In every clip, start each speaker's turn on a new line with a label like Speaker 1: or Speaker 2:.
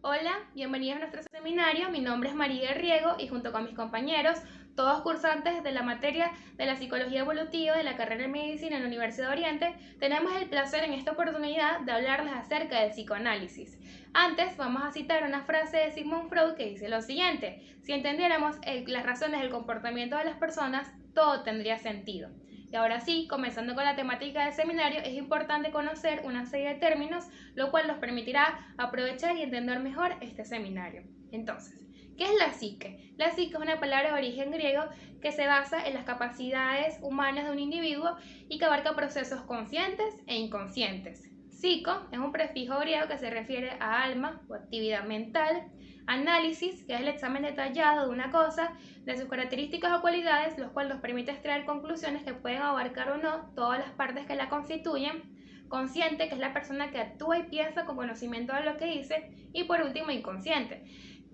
Speaker 1: Hola, bienvenidos a nuestro seminario. Mi nombre es María Riego y junto con mis compañeros, todos cursantes de la materia de la psicología evolutiva de la carrera de medicina en la Universidad de Oriente, tenemos el placer en esta oportunidad de hablarles acerca del psicoanálisis. Antes vamos a citar una frase de Sigmund Freud que dice lo siguiente: si entendiéramos las razones del comportamiento de las personas, todo tendría sentido. Y ahora sí, comenzando con la temática del seminario, es importante conocer una serie de términos, lo cual nos permitirá aprovechar y entender mejor este seminario. Entonces, ¿qué es la psique? La psique es una palabra de origen griego que se basa en las capacidades humanas de un individuo y que abarca procesos conscientes e inconscientes. Psico es un prefijo griego que se refiere a alma o actividad mental. Análisis, que es el examen detallado de una cosa, de sus características o cualidades, los cuales nos permite extraer conclusiones que pueden abarcar o no todas las partes que la constituyen. Consciente, que es la persona que actúa y piensa con conocimiento de lo que dice. Y por último, inconsciente,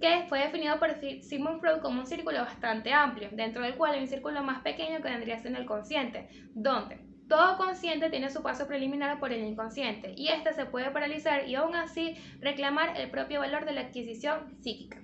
Speaker 1: que fue definido por Sigmund Freud como un círculo bastante amplio, dentro del cual hay un círculo más pequeño que vendría siendo el consciente, donde todo consciente tiene su paso preliminar por el inconsciente, y este se puede paralizar y aún así reclamar el propio valor de la adquisición psíquica.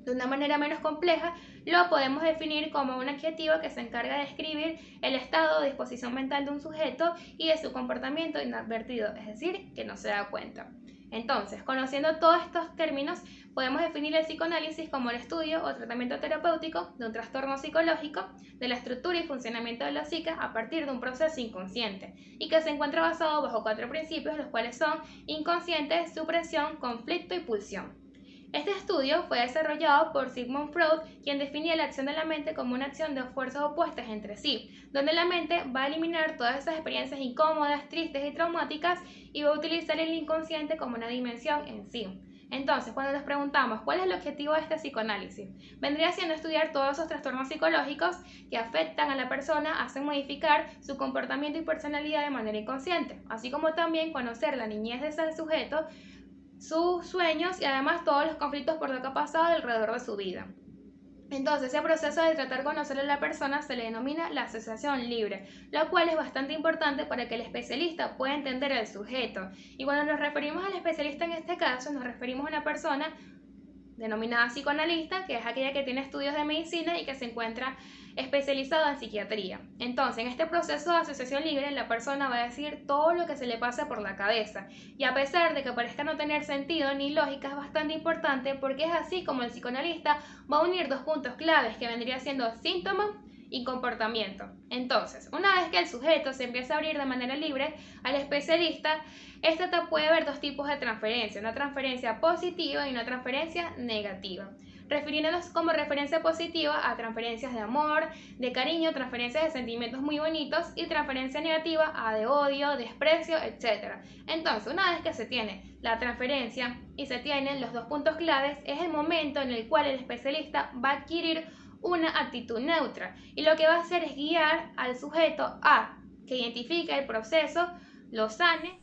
Speaker 1: De una manera menos compleja, lo podemos definir como un adjetivo que se encarga de describir el estado o disposición mental de un sujeto y de su comportamiento inadvertido, es decir, que no se da cuenta. Entonces, conociendo todos estos términos, podemos definir el psicoanálisis como el estudio o tratamiento terapéutico de un trastorno psicológico, de la estructura y funcionamiento de la psique a partir de un proceso inconsciente, y que se encuentra basado bajo 4 principios, los cuales son inconsciente, supresión, conflicto y pulsión. Este estudio fue desarrollado por Sigmund Freud, quien definía la acción de la mente como una acción de fuerzas opuestas entre sí, donde la mente va a eliminar todas esas experiencias incómodas, tristes y traumáticas y va a utilizar el inconsciente como una dimensión en sí. Entonces, cuando nos preguntamos cuál es el objetivo de este psicoanálisis, vendría siendo estudiar todos esos trastornos psicológicos que afectan a la persona, hacen modificar su comportamiento y personalidad de manera inconsciente, así como también conocer la niñez de ese sujeto, sus sueños y además todos los conflictos por lo que ha pasado alrededor de su vida. Entonces, ese proceso de tratar de conocer a la persona se le denomina la asociación libre, lo cual es bastante importante para que el especialista pueda entender al sujeto. Y cuando nos referimos al especialista en este caso, nos referimos a una persona denominada psicoanalista, que es aquella que tiene estudios de medicina y que se encuentra especializada en psiquiatría. Entonces, en este proceso de asociación libre, la persona va a decir todo lo que se le pasa por la cabeza, y a pesar de que parezca no tener sentido ni lógica, es bastante importante porque es así como el psicoanalista va a unir dos puntos claves que vendría siendo síntomas y comportamiento. Entonces, una vez que el sujeto se empieza a abrir de manera libre al especialista, este puede haber dos tipos de transferencia, una transferencia positiva y una transferencia negativa. Refiriéndonos como referencia positiva a transferencias de amor, de cariño, transferencias de sentimientos muy bonitos, y transferencia negativa a de odio, desprecio, etc. Entonces, una vez que se tiene la transferencia y se tienen los dos puntos claves, es el momento en el cual el especialista va a adquirir una actitud neutra, y lo que va a hacer es guiar al sujeto a que identifique el proceso, lo sane.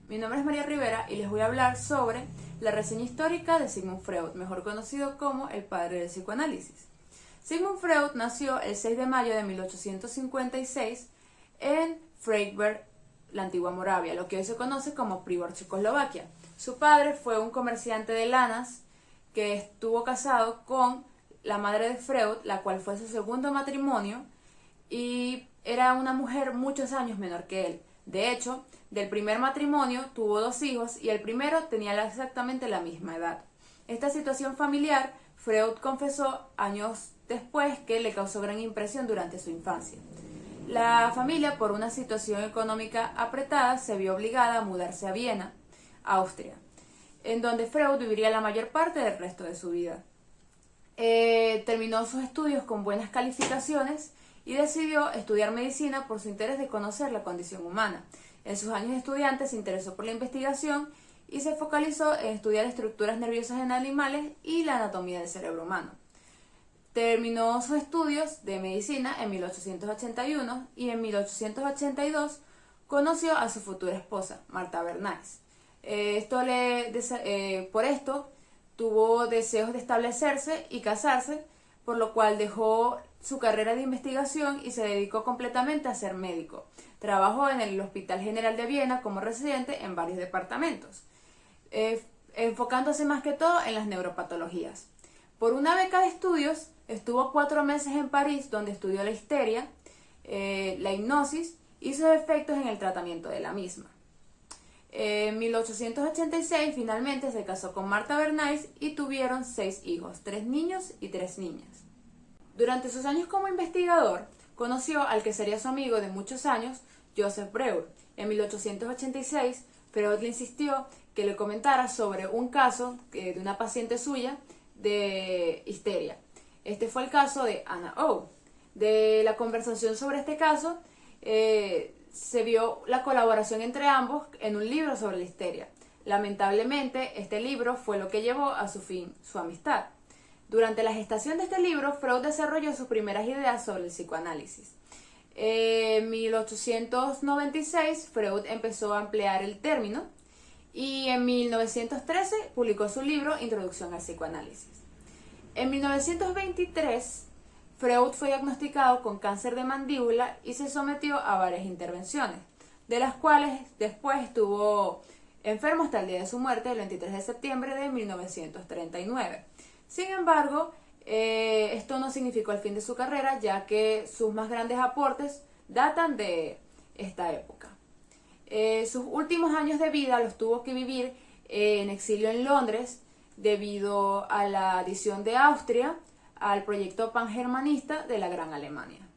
Speaker 2: Mi nombre es María Rivera y les voy a hablar sobre la reseña histórica de Sigmund Freud, mejor conocido como el padre del psicoanálisis. Sigmund Freud nació el 6 de mayo de 1856 en Freiberg, la antigua Moravia, lo que hoy se conoce como Pribor, Checoslovaquia. Su padre fue un comerciante de lanas que estuvo casado con la madre de Freud, la cual fue su segundo matrimonio, y era una mujer muchos años menor que él. De hecho, del primer matrimonio tuvo 2 hijos y el primero tenía exactamente la misma edad. Esta situación familiar, Freud confesó años después que le causó gran impresión durante su infancia. La familia, por una situación económica apretada, se vio obligada a mudarse a Viena, Austria, en donde Freud viviría la mayor parte del resto de su vida. Terminó sus estudios con buenas calificaciones y decidió estudiar medicina por su interés de conocer la condición humana. En sus años de estudiante se interesó por la investigación y se focalizó en estudiar estructuras nerviosas en animales y la anatomía del cerebro humano. Terminó sus estudios de medicina en 1881 y en 1882 conoció a su futura esposa, Martha Bernays. Por esto tuvo deseos de establecerse y casarse, por lo cual dejó su carrera de investigación y se dedicó completamente a ser médico. Trabajó en el Hospital General de Viena como residente en varios departamentos. enfocándose más que todo en las neuropatologías. Por una beca de estudios, estuvo 4 meses en París, donde estudió la histeria, la hipnosis y sus efectos en el tratamiento de la misma. En 1886 finalmente se casó con Martha Bernays y tuvieron 6 hijos, 3 niños y 3 niñas. Durante sus años como investigador, conoció al que sería su amigo de muchos años, Joseph Breuer. En 1886, Freud le insistió que le comentara sobre un caso de una paciente suya de histeria. Este fue el caso de Anna O. De la conversación sobre este caso, se vio la colaboración entre ambos en un libro sobre la histeria. Lamentablemente, este libro fue lo que llevó a su fin su amistad. Durante la gestación de este libro, Freud desarrolló sus primeras ideas sobre el psicoanálisis. En 1896, Freud empezó a emplear el término y en 1913 publicó su libro Introducción al psicoanálisis. En 1923, Freud fue diagnosticado con cáncer de mandíbula y se sometió a varias intervenciones, de las cuales después estuvo enfermo hasta el día de su muerte, el 23 de septiembre de 1939. Sin embargo, esto no significó el fin de su carrera, ya que sus más grandes aportes datan de esta época. Sus últimos años de vida los tuvo que vivir en exilio en Londres debido a la adición de Austria al proyecto pangermanista de la Gran Alemania.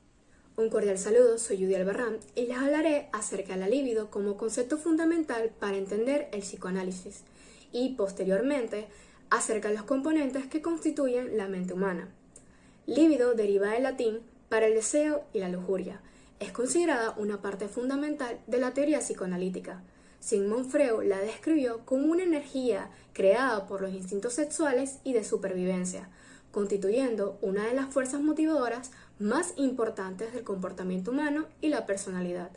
Speaker 3: Un cordial saludo, soy Judy Albarrán y les hablaré acerca de la libido como concepto fundamental para entender el psicoanálisis y, posteriormente, acerca de los componentes que constituyen la mente humana. Libido deriva del latín para el deseo y la lujuria. Es considerada una parte fundamental de la teoría psicoanalítica. Sigmund Freud la describió como una energía creada por los instintos sexuales y de supervivencia, constituyendo una de las fuerzas motivadoras más importantes del comportamiento humano y la personalidad.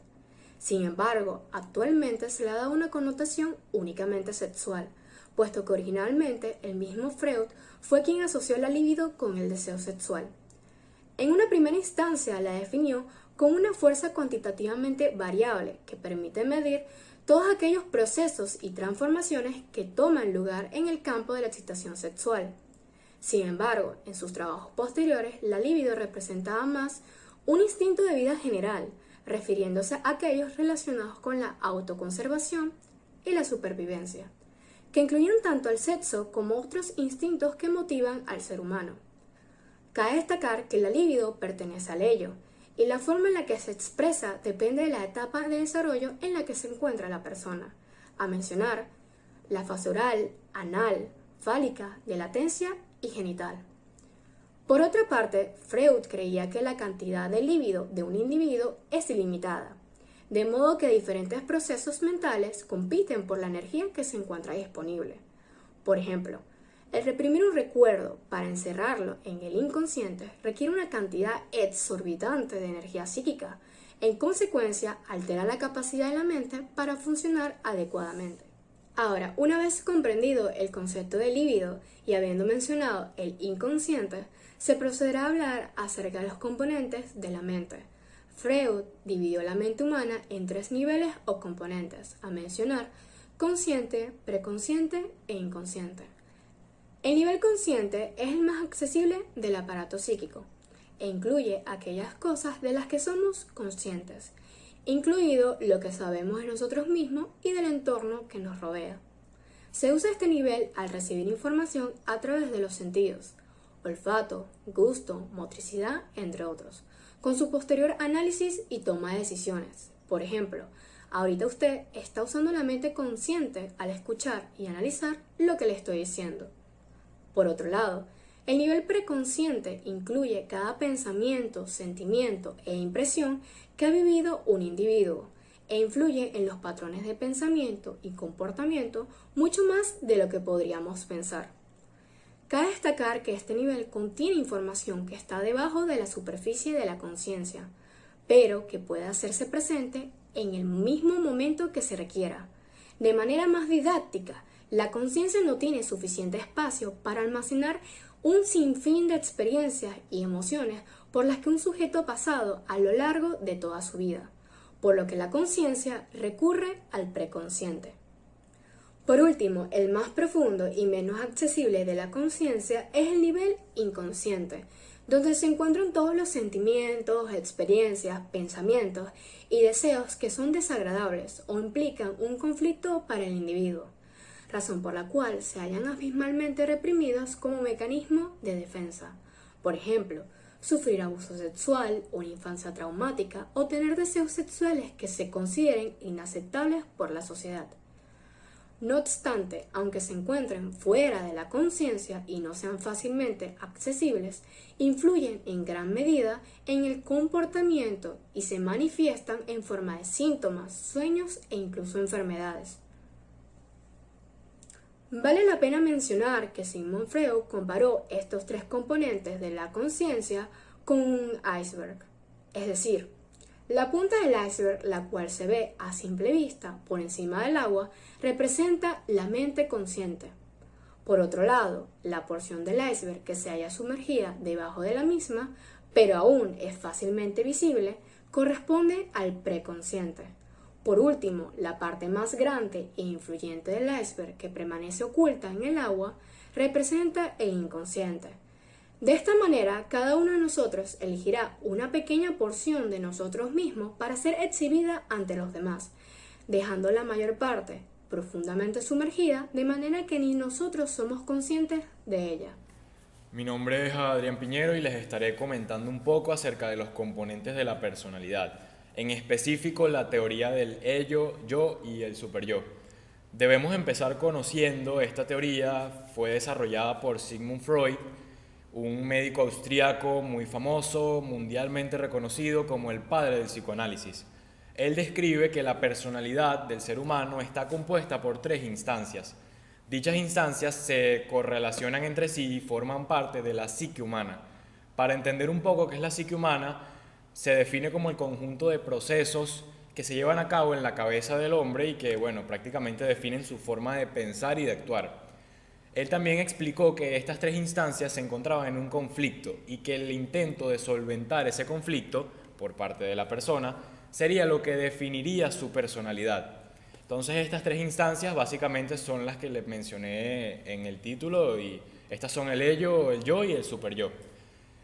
Speaker 3: Sin embargo, actualmente se le ha dado una connotación únicamente sexual, puesto que originalmente el mismo Freud fue quien asoció la libido con el deseo sexual. En una primera instancia la definió como una fuerza cuantitativamente variable que permite medir todos aquellos procesos y transformaciones que toman lugar en el campo de la excitación sexual. Sin embargo, en sus trabajos posteriores, la libido representaba más un instinto de vida general, refiriéndose a aquellos relacionados con la autoconservación y la supervivencia, que incluyen tanto al sexo como otros instintos que motivan al ser humano. Cabe destacar que la libido pertenece al ello, y la forma en la que se expresa depende de la etapa de desarrollo en la que se encuentra la persona, a mencionar la fase oral, anal, fálica, de latencia y genital. Por otra parte, Freud creía que la cantidad de libido de un individuo es ilimitada, de modo que diferentes procesos mentales compiten por la energía que se encuentra disponible. Por ejemplo, el reprimir un recuerdo para encerrarlo en el inconsciente requiere una cantidad exorbitante de energía psíquica. En consecuencia, altera la capacidad de la mente para funcionar adecuadamente. Ahora, una vez comprendido el concepto de libido y habiendo mencionado el inconsciente, se procederá a hablar acerca de los componentes de la mente. Freud dividió la mente humana en 3 niveles o componentes, a mencionar consciente, preconsciente e inconsciente. El nivel consciente es el más accesible del aparato psíquico e incluye aquellas cosas de las que somos conscientes, incluido lo que sabemos de nosotros mismos y del entorno que nos rodea. Se usa este nivel al recibir información a través de los sentidos, olfato, gusto, motricidad, entre otros, con su posterior análisis y toma de decisiones. Por ejemplo, ahorita usted está usando la mente consciente al escuchar y analizar lo que le estoy diciendo. Por otro lado, el nivel preconsciente incluye cada pensamiento, sentimiento e impresión que ha vivido un individuo e influye en los patrones de pensamiento y comportamiento mucho más de lo que podríamos pensar. Cabe destacar que este nivel contiene información que está debajo de la superficie de la conciencia, pero que puede hacerse presente en el mismo momento que se requiera. De manera más didáctica, la conciencia no tiene suficiente espacio para almacenar un sinfín de experiencias y emociones por las que un sujeto ha pasado a lo largo de toda su vida, por lo que la conciencia recurre al preconsciente. Por último, el más profundo y menos accesible de la conciencia es el nivel inconsciente, donde se encuentran todos los sentimientos, experiencias, pensamientos y deseos que son desagradables o implican un conflicto para el individuo, razón por la cual se hallan abismalmente reprimidos como mecanismo de defensa. Por ejemplo, sufrir abuso sexual, una infancia traumática o tener deseos sexuales que se consideren inaceptables por la sociedad. No obstante, aunque se encuentren fuera de la conciencia y no sean fácilmente accesibles, influyen en gran medida en el comportamiento y se manifiestan en forma de síntomas, sueños e incluso enfermedades. Vale la pena mencionar que Sigmund Freud comparó estos tres componentes de la conciencia con un iceberg, es decir, la punta del iceberg, la cual se ve a simple vista por encima del agua, representa la mente consciente. Por otro lado, la porción del iceberg que se halla sumergida debajo de la misma, pero aún es fácilmente visible, corresponde al preconsciente. Por último, la parte más grande e influyente del iceberg que permanece oculta en el agua, representa el inconsciente. De esta manera, cada uno de nosotros elegirá una pequeña porción de nosotros mismos para ser exhibida ante los demás, dejando la mayor parte profundamente sumergida, de manera que ni nosotros somos conscientes de ella.
Speaker 4: Mi nombre es Adrián Piñero y les estaré comentando un poco acerca de los componentes de la personalidad, en específico la teoría del ello, yo y el superyo. Debemos empezar conociendo esta teoría. Fue desarrollada por Sigmund Freud, un médico austríaco muy famoso, mundialmente reconocido como el padre del psicoanálisis. Él describe que la personalidad del ser humano está compuesta por tres instancias. Dichas instancias se correlacionan entre sí y forman parte de la psique humana. Para entender un poco qué es la psique humana, se define como el conjunto de procesos que se llevan a cabo en la cabeza del hombre y que, prácticamente definen su forma de pensar y de actuar. Él también explicó que estas tres instancias se encontraban en un conflicto y que el intento de solventar ese conflicto por parte de la persona sería lo que definiría su personalidad. Entonces estas tres instancias básicamente son las que les mencioné en el título y estas son el ello, el yo y el superyo.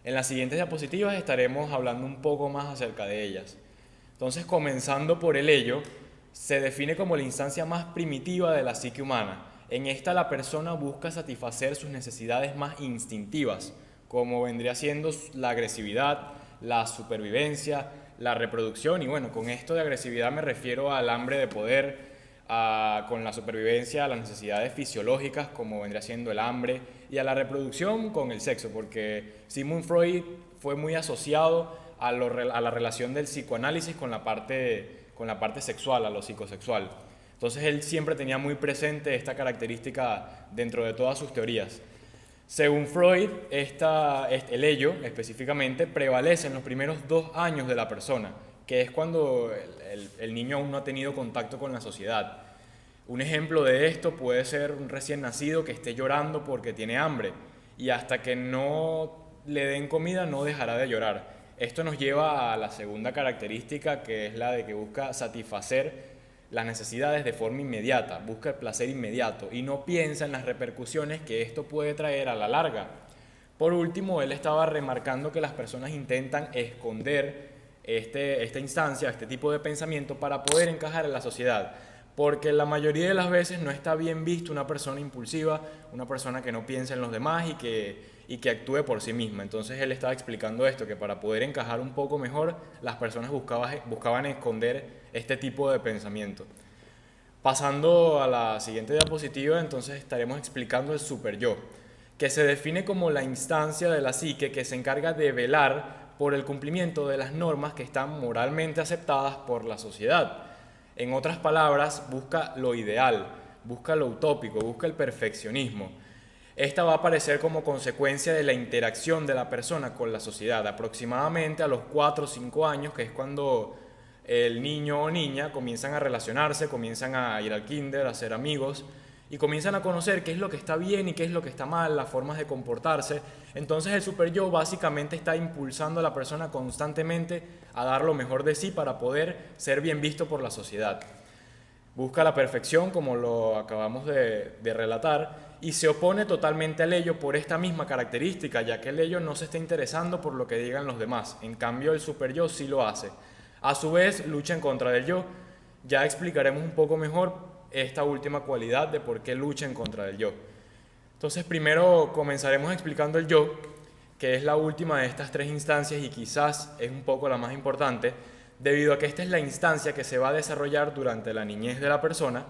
Speaker 4: En las siguientes diapositivas estaremos hablando un poco más acerca de ellas. Entonces, comenzando por el ello, se define como la instancia más primitiva de la psique humana. En esta la persona busca satisfacer sus necesidades más instintivas, como vendría siendo la agresividad, la supervivencia, la reproducción, y con esto de agresividad me refiero al hambre de poder, con la supervivencia a las necesidades fisiológicas, como vendría siendo el hambre, y a la reproducción con el sexo, porque Sigmund Freud fue muy asociado a la relación del psicoanálisis con la parte sexual, a lo psicosexual. Entonces él siempre tenía muy presente esta característica dentro de todas sus teorías. Según Freud, el ello específicamente prevalece en los primeros 2 años de la persona, que es cuando el niño aún no ha tenido contacto con la sociedad. Un ejemplo de esto puede ser un recién nacido que esté llorando porque tiene hambre y hasta que no le den comida no dejará de llorar. Esto nos lleva a la segunda característica, que es la de que busca satisfacer las necesidades de forma inmediata, busca el placer inmediato y no piensa en las repercusiones que esto puede traer a la larga. Por último, él estaba remarcando que las personas intentan esconder esta instancia, este tipo de pensamiento para poder encajar en la sociedad, porque la mayoría de las veces no está bien visto una persona impulsiva, una persona que no piensa en los demás y que actúe por sí misma. Entonces él estaba explicando esto, que para poder encajar un poco mejor, las personas buscaban esconder este tipo de pensamiento. Pasando a la siguiente diapositiva, entonces estaremos explicando el superyo, que se define como la instancia de la psique que se encarga de velar por el cumplimiento de las normas que están moralmente aceptadas por la sociedad. En otras palabras, busca lo ideal, busca lo utópico, busca el perfeccionismo. Esta va a aparecer como consecuencia de la interacción de la persona con la sociedad, aproximadamente a los 4 o 5 años, que es cuando el niño o niña comienzan a relacionarse, comienzan a ir al kinder, a ser amigos y comienzan a conocer qué es lo que está bien y qué es lo que está mal, las formas de comportarse. Entonces el superyo básicamente está impulsando a la persona constantemente a dar lo mejor de sí para poder ser bien visto por la sociedad. busca la perfección, como lo acabamos de relatar, y se opone totalmente al ello por esta misma característica, ya que el ello no se está interesando por lo que digan los demás. En cambio, el superyo sí lo hace. A su vez, lucha en contra del yo. Ya explicaremos un poco mejor esta última cualidad de por qué lucha en contra del yo. Entonces, primero comenzaremos explicando el yo, que es la última de estas tres instancias y quizás es un poco la más importante, debido a que esta es la instancia que se va a desarrollar durante la niñez de la persona,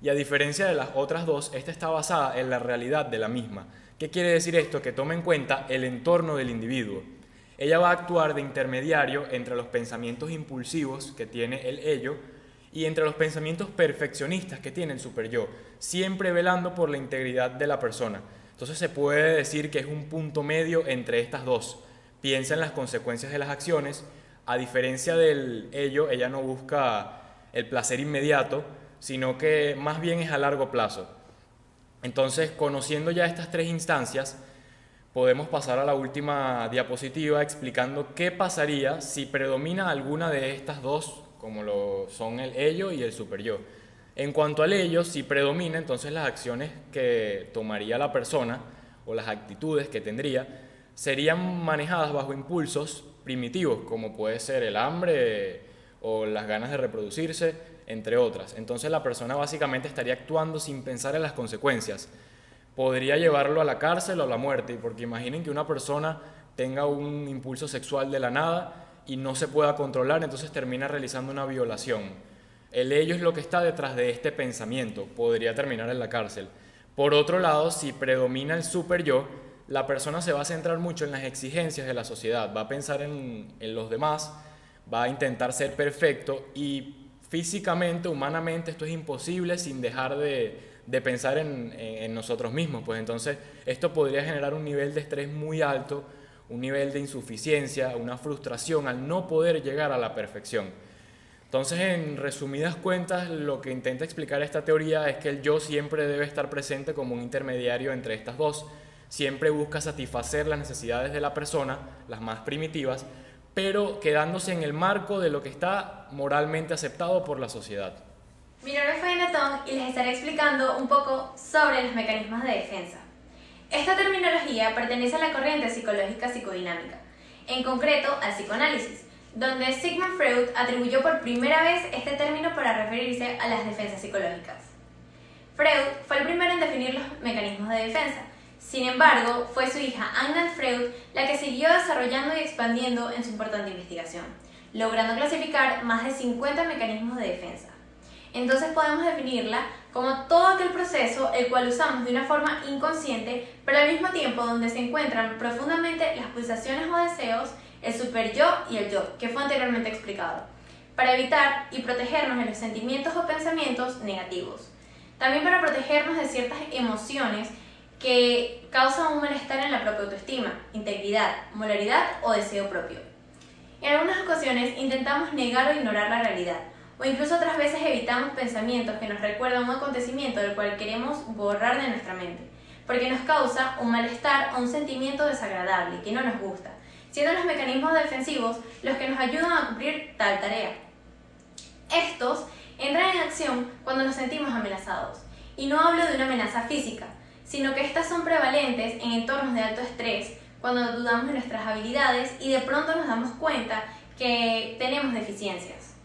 Speaker 4: y a diferencia de las otras dos, esta está basada en la realidad de la misma. ¿Qué quiere decir esto? Que toma en cuenta el entorno del individuo. Ella va a actuar de intermediario entre los pensamientos impulsivos que tiene el ello y entre los pensamientos perfeccionistas que tiene el superyo, siempre velando por la integridad de la persona. Entonces se puede decir que es un punto medio entre estas dos. Piensa en las consecuencias de las acciones. A diferencia del ello, ella no busca el placer inmediato, sino que más bien es a largo plazo. Entonces, conociendo ya estas tres instancias, podemos pasar a la última diapositiva explicando qué pasaría si predomina alguna de estas dos, como lo son el ello y el superyo. En cuanto al ello, si predomina, entonces las acciones que tomaría la persona o las actitudes que tendría serían manejadas bajo impulsos primitivos, como puede ser el hambre o las ganas de reproducirse, entre otras. Entonces la persona básicamente estaría actuando sin pensar en las consecuencias. Podría llevarlo a la cárcel o a la muerte, porque imaginen que una persona tenga un impulso sexual de la nada y no se pueda controlar, entonces termina realizando una violación. El ello es lo que está detrás de este pensamiento, podría terminar en la cárcel. Por otro lado, si predomina el superyo, la persona se va a centrar mucho en las exigencias de la sociedad, va a pensar en los demás, va a intentar ser perfecto y físicamente, humanamente, esto es imposible sin dejar de pensar en nosotros mismos. Pues entonces esto podría generar un nivel de estrés muy alto, un nivel de insuficiencia, una frustración al no poder llegar a la perfección. Entonces, en resumidas cuentas, lo que intenta explicar esta teoría es que el yo siempre debe estar presente como un intermediario entre estas dos. Siempre busca satisfacer las necesidades de la persona, las más primitivas, pero quedándose en el marco de lo que está moralmente aceptado por la sociedad.
Speaker 5: Mi nombre es Fabiana Tong y les estaré explicando un poco sobre los mecanismos de defensa. Esta terminología pertenece a la corriente psicológica psicodinámica, en concreto al psicoanálisis, donde Sigmund Freud atribuyó por primera vez este término para referirse a las defensas psicológicas. Freud fue el primero en definir los mecanismos de defensa. Sin embargo, fue su hija Anna Freud la que siguió desarrollando y expandiendo en su importante investigación, logrando clasificar más de 50 mecanismos de defensa. Entonces podemos definirla como todo aquel proceso el cual usamos de una forma inconsciente, pero al mismo tiempo donde se encuentran profundamente las pulsaciones o deseos, el superyo y el yo, que fue anteriormente explicado, para evitar y protegernos de los sentimientos o pensamientos negativos. También para protegernos de ciertas emociones que causan un malestar en la propia autoestima, integridad, moralidad o deseo propio. En algunas ocasiones intentamos negar o ignorar la realidad, o incluso otras veces evitamos pensamientos que nos recuerdan un acontecimiento del cual queremos borrar de nuestra mente, porque nos causa un malestar o un sentimiento desagradable que no nos gusta, siendo los mecanismos defensivos los que nos ayudan a cumplir tal tarea. Estos entran en acción cuando nos sentimos amenazados, y no hablo de una amenaza física, sino que estas son prevalentes en entornos de alto estrés, cuando dudamos de nuestras habilidades y de pronto nos damos cuenta que tenemos deficiencias.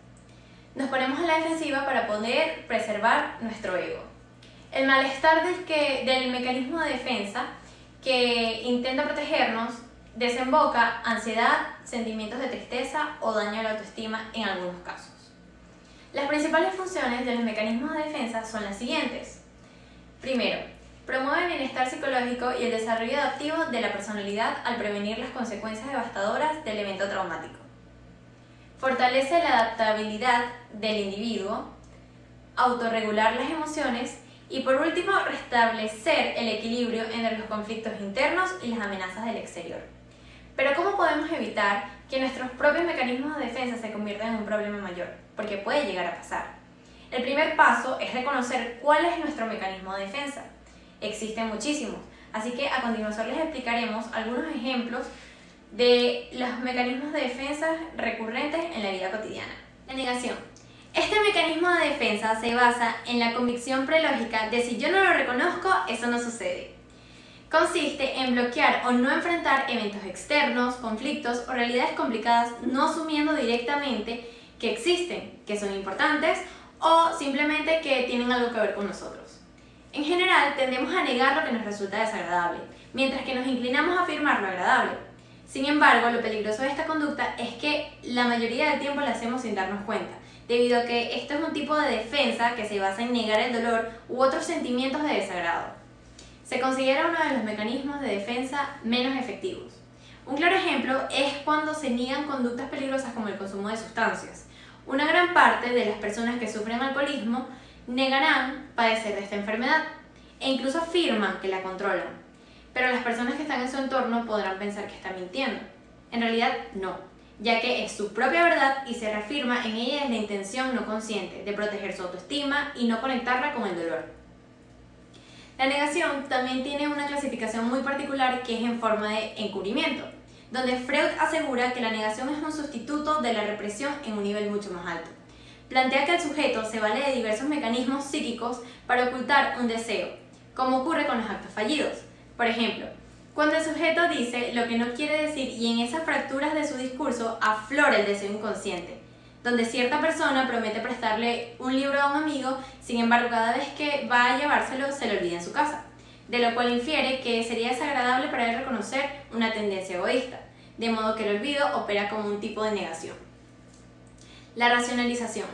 Speaker 5: Nos ponemos a la defensiva para poder preservar nuestro ego. El malestar del mecanismo de defensa que intenta protegernos desemboca ansiedad, sentimientos de tristeza o daño a la autoestima en algunos casos. Las principales funciones de los mecanismos de defensa son las siguientes. Primero, promueve el bienestar psicológico y el desarrollo adaptivo de la personalidad al prevenir las consecuencias devastadoras del evento traumático. Fortalece la adaptabilidad del individuo, autorregular las emociones y, por último, restablecer el equilibrio entre los conflictos internos y las amenazas del exterior. Pero ¿cómo podemos evitar que nuestros propios mecanismos de defensa se conviertan en un problema mayor? Porque puede llegar a pasar. El primer paso es reconocer cuál es nuestro mecanismo de defensa. Existen muchísimos, así que a continuación les explicaremos algunos ejemplos de los mecanismos de defensa recurrentes en la vida cotidiana. La negación. Este mecanismo de defensa se basa en la convicción prelógica de si yo no lo reconozco, eso no sucede. Consiste en bloquear o no enfrentar eventos externos, conflictos o realidades complicadas, no asumiendo directamente que existen, que son importantes o simplemente que tienen algo que ver con nosotros. En general, tendemos a negar lo que nos resulta desagradable, mientras que nos inclinamos a afirmar lo agradable. Sin embargo, lo peligroso de esta conducta es que la mayoría del tiempo la hacemos sin darnos cuenta, debido a que esto es un tipo de defensa que se basa en negar el dolor u otros sentimientos de desagrado. Se considera uno de los mecanismos de defensa menos efectivos. Un claro ejemplo es cuando se niegan conductas peligrosas como el consumo de sustancias. Una gran parte de las personas que sufren alcoholismo negarán padecer de esta enfermedad e incluso afirman que la controlan. Pero las personas que están en su entorno podrán pensar que están mintiendo. En realidad, no, ya que es su propia verdad y se reafirma en ella desde la intención no consciente de proteger su autoestima y no conectarla con el dolor. La negación también tiene una clasificación muy particular que es en forma de encubrimiento, donde Freud asegura que la negación es un sustituto de la represión en un nivel mucho más alto. Plantea que el sujeto se vale de diversos mecanismos psíquicos para ocultar un deseo, como ocurre con los actos fallidos. Por ejemplo, cuando el sujeto dice lo que no quiere decir y en esas fracturas de su discurso aflora el deseo inconsciente, donde cierta persona promete prestarle un libro a un amigo, sin embargo cada vez que va a llevárselo se le olvida en su casa, de lo cual infiere que sería desagradable para él reconocer una tendencia egoísta, de modo que el olvido opera como un tipo de negación. La racionalización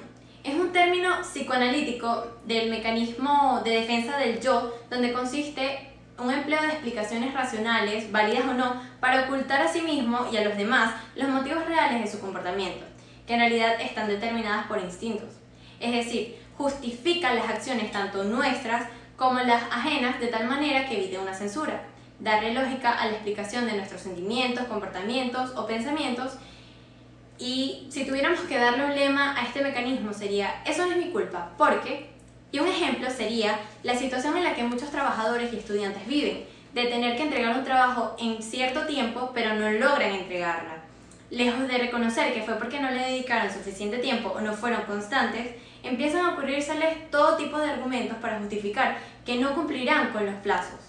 Speaker 5: es un término psicoanalítico del mecanismo de defensa del yo, donde consiste un empleo de explicaciones racionales, válidas o no, para ocultar a sí mismo y a los demás los motivos reales de su comportamiento, que en realidad están determinadas por instintos. Es decir, justifican las acciones tanto nuestras como las ajenas de tal manera que evite una censura, darle lógica a la explicación de nuestros sentimientos, comportamientos o pensamientos. Y si tuviéramos que darle un lema a este mecanismo sería: eso no es mi culpa, porque... Y un ejemplo sería la situación en la que muchos trabajadores y estudiantes viven, de tener que entregar un trabajo en cierto tiempo pero no logran entregarla. Lejos de reconocer que fue porque no le dedicaron suficiente tiempo o no fueron constantes, empiezan a ocurrírseles todo tipo de argumentos para justificar que no cumplirán con los plazos.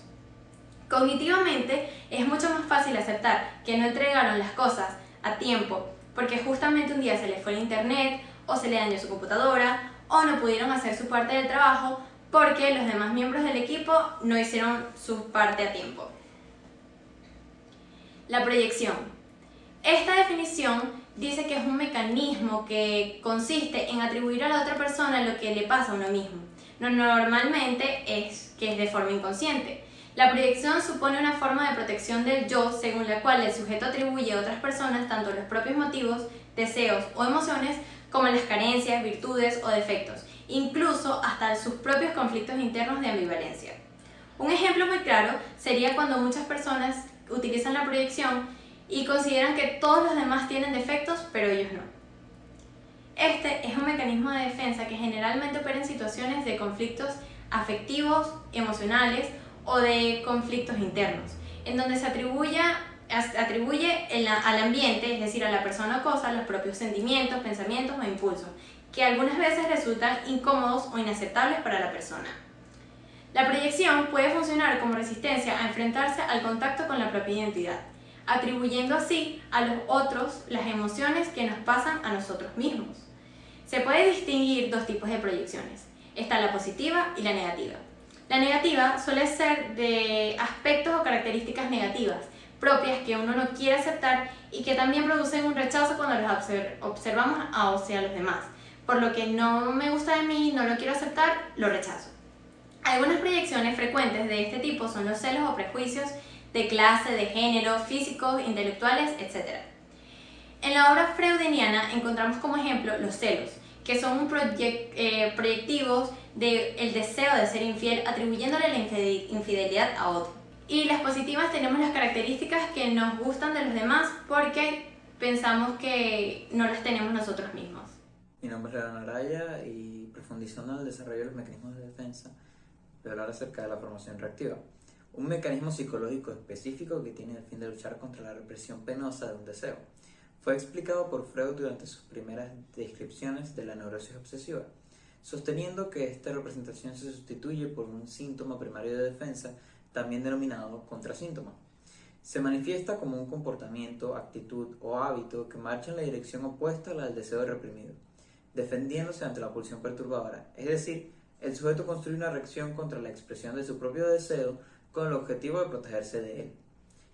Speaker 5: Cognitivamente es mucho más fácil aceptar que no entregaron las cosas a tiempo porque justamente un día se les fue el internet o se le dañó su computadora o no pudieron hacer su parte del trabajo porque los demás miembros del equipo no hicieron su parte a tiempo. La proyección. Esta definición dice que es un mecanismo que consiste en atribuir a la otra persona lo que le pasa a uno mismo. Normalmente es que es de forma inconsciente. La proyección supone una forma de protección del yo según la cual el sujeto atribuye a otras personas tanto los propios motivos, deseos o emociones como las carencias, virtudes o defectos, incluso hasta sus propios conflictos internos de ambivalencia. Un ejemplo muy claro sería cuando muchas personas utilizan la proyección y consideran que todos los demás tienen defectos, pero ellos no. Este es un mecanismo de defensa que generalmente opera en situaciones de conflictos afectivos, emocionales o de conflictos internos, en donde se atribuye al ambiente, es decir, a la persona o cosa, los propios sentimientos, pensamientos o impulsos, que algunas veces resultan incómodos o inaceptables para la persona. La proyección puede funcionar como resistencia a enfrentarse al contacto con la propia identidad, atribuyendo así a los otros las emociones que nos pasan a nosotros mismos. Se puede distinguir dos tipos de proyecciones. Está la positiva y la negativa. La negativa suele ser de aspectos o características negativas, propias que uno no quiere aceptar y que también producen un rechazo cuando los observamos hacia los demás. Por lo que no me gusta de mí, no lo quiero aceptar, lo rechazo. Algunas proyecciones frecuentes de este tipo son los celos o prejuicios de clase, de género, físicos, intelectuales, etc. En la obra freudiana encontramos como ejemplo los celos, que son proyectivos del deseo de ser infiel, atribuyéndole la infidelidad a otro. Y las positivas tenemos las características que nos gustan de los demás porque pensamos que no las tenemos nosotros mismos.
Speaker 6: Mi nombre es Leonardo Araya y profundizando en el desarrollo de los mecanismos de defensa, voy a hablar acerca de la formación reactiva, un mecanismo psicológico específico que tiene el fin de luchar contra la represión penosa de un deseo. Fue explicado por Freud durante sus primeras descripciones de la neurosis obsesiva, sosteniendo que esta representación se sustituye por un síntoma primario de defensa, también denominado contrasíntoma. Se manifiesta como un comportamiento, actitud o hábito que marcha en la dirección opuesta a la del deseo reprimido, defendiéndose ante la pulsión perturbadora, es decir, el sujeto construye una reacción contra la expresión de su propio deseo con el objetivo de protegerse de él.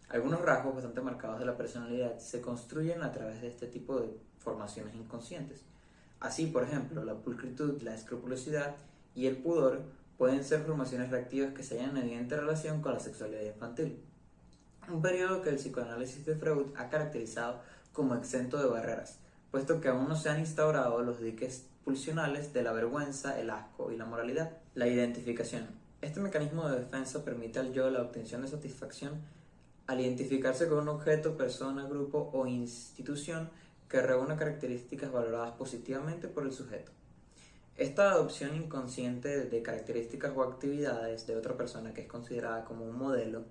Speaker 6: Algunos rasgos bastante marcados de la personalidad se construyen a través de este tipo de formaciones inconscientes. Así, por ejemplo, la pulcritud, la escrupulosidad y el pudor pueden ser formaciones reactivas que se hallan en evidente relación con la sexualidad infantil. Un periodo que el psicoanálisis de Freud ha caracterizado como exento de barreras, puesto que aún no se han instaurado los diques pulsionales de la vergüenza, el asco y la moralidad. La identificación. Este mecanismo de defensa permite al yo la obtención de satisfacción al identificarse con un objeto, persona, grupo o institución que reúne características valoradas positivamente por el sujeto. Esta adopción inconsciente de características o actividades de otra persona que es considerada como un modelo,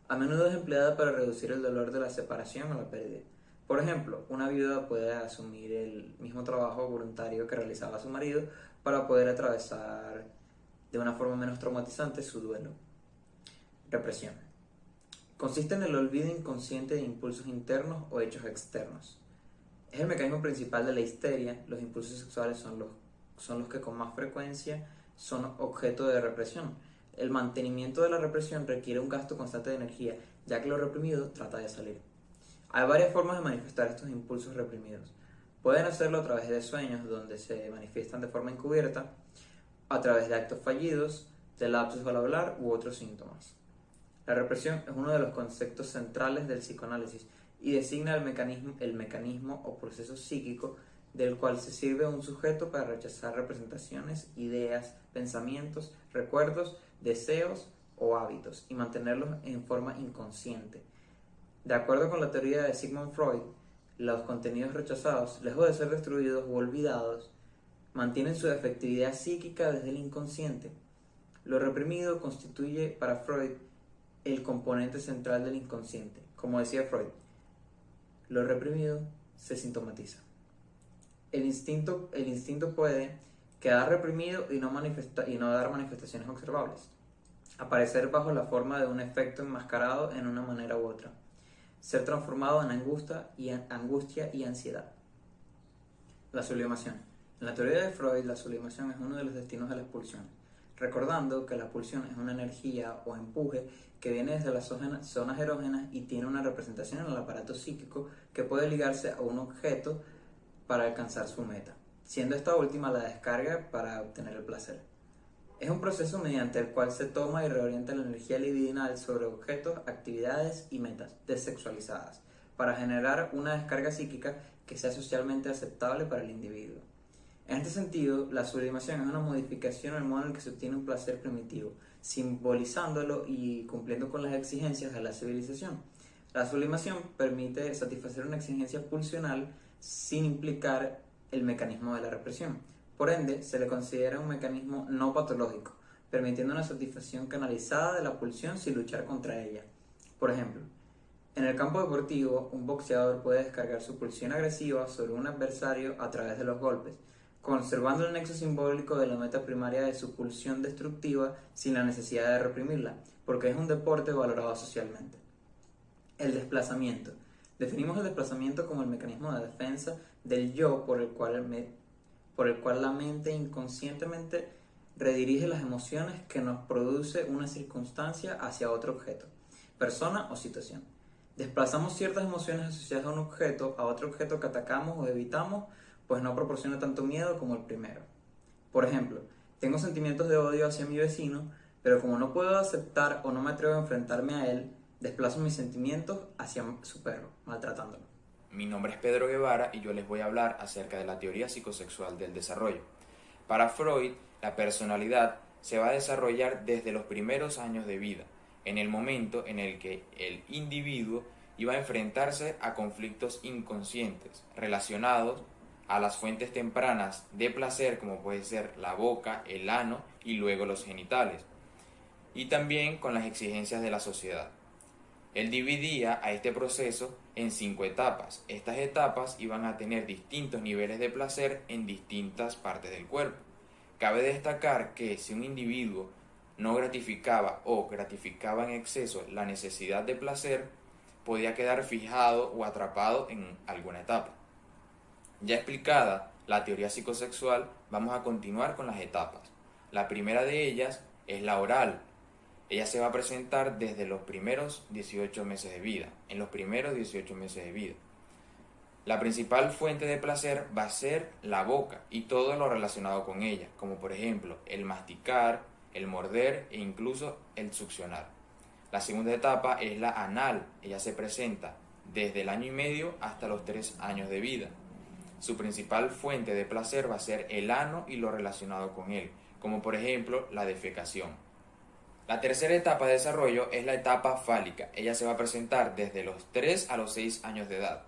Speaker 6: a menudo es empleada para reducir el dolor de la separación o la pérdida. Por ejemplo, una viuda puede asumir el mismo trabajo voluntario que realizaba su marido para poder atravesar de una forma menos traumatizante su duelo. Represión. Consiste en el olvido inconsciente de impulsos internos o hechos externos. Es el mecanismo principal de la histeria. Los impulsos sexuales son los que con más frecuencia son objeto de represión. El mantenimiento de la represión requiere un gasto constante de energía, ya que lo reprimido trata de salir. Hay varias formas de manifestar estos impulsos reprimidos. Pueden hacerlo a través de sueños, donde se manifiestan de forma encubierta, a través de actos fallidos, de lapsus al hablar u otros síntomas. La represión es uno de los conceptos centrales del psicoanálisis y designa el mecanismo o proceso psíquico del cual se sirve un sujeto para rechazar representaciones, ideas, pensamientos, recuerdos, deseos o hábitos y mantenerlos en forma inconsciente. De acuerdo con la teoría de Sigmund Freud, los contenidos rechazados, lejos de ser destruidos o olvidados, mantienen su efectividad psíquica desde el inconsciente. Lo reprimido constituye para Freud el componente central del inconsciente. Como decía Freud, lo reprimido se sintomatiza. El instinto puede quedar reprimido y no dar manifestaciones observables, aparecer bajo la forma de un efecto enmascarado en una manera u otra, ser transformado en angustia y ansiedad. La sublimación. En la teoría de Freud, la sublimación es uno de los destinos de las pulsiones, recordando que la pulsión es una energía o empuje que viene desde las zonas erógenas y tiene una representación en el aparato psíquico que puede ligarse a un objeto para alcanzar su meta, siendo esta última la descarga para obtener el placer. Es un proceso mediante el cual se toma y reorienta la energía libidinal sobre objetos, actividades y metas desexualizadas, para generar una descarga psíquica que sea socialmente aceptable para el individuo. En este sentido, la sublimación es una modificación al modo en el que se obtiene un placer primitivo, simbolizándolo y cumpliendo con las exigencias de la civilización. La sublimación permite satisfacer una exigencia pulsional sin implicar el mecanismo de la represión. Por ende, se le considera un mecanismo no patológico, permitiendo una satisfacción canalizada de la pulsión sin luchar contra ella. Por ejemplo, en el campo deportivo, un boxeador puede descargar su pulsión agresiva sobre un adversario a través de los golpes, conservando el nexo simbólico de la meta primaria de su pulsión destructiva sin la necesidad de reprimirla, porque es un deporte valorado socialmente. El desplazamiento. Definimos el desplazamiento como el mecanismo de defensa del yo por el cual la mente inconscientemente redirige las emociones que nos produce una circunstancia hacia otro objeto, persona o situación. Desplazamos ciertas emociones asociadas a un objeto a otro objeto que atacamos o evitamos, pues no proporciona tanto miedo como el primero. Por ejemplo, tengo sentimientos de odio hacia mi vecino, pero como no puedo aceptar o no me atrevo a enfrentarme a él, desplazo mis sentimientos hacia su perro, maltratándolo.
Speaker 7: Mi nombre es Pedro Guevara y yo les voy a hablar acerca de la teoría psicosexual del desarrollo. Para Freud, la personalidad se va a desarrollar desde los primeros años de vida, en el momento en el que el individuo iba a enfrentarse a conflictos inconscientes relacionados a las fuentes tempranas de placer, como puede ser la boca, el ano y luego los genitales, y también con las exigencias de la sociedad. Él dividía a este proceso en 5 etapas. Estas etapas iban a tener distintos niveles de placer en distintas partes del cuerpo. Cabe destacar que si un individuo no gratificaba o gratificaba en exceso la necesidad de placer, podía quedar fijado o atrapado en alguna etapa. Ya explicada la teoría psicosexual, vamos a continuar con las etapas. La primera de ellas es la oral. Ella se va a presentar desde los primeros 18 meses de vida, en los primeros 18 meses de vida. La principal fuente de placer va a ser la boca y todo lo relacionado con ella, como por ejemplo el masticar, el morder e incluso el succionar. La segunda etapa es la anal. Ella se presenta desde el año y medio hasta los 3 años de vida. Su principal fuente de placer va a ser el ano y lo relacionado con él, como por ejemplo la defecación. La tercera etapa de desarrollo es la etapa fálica. Ella se va a presentar desde los 3 a los 6 años de edad.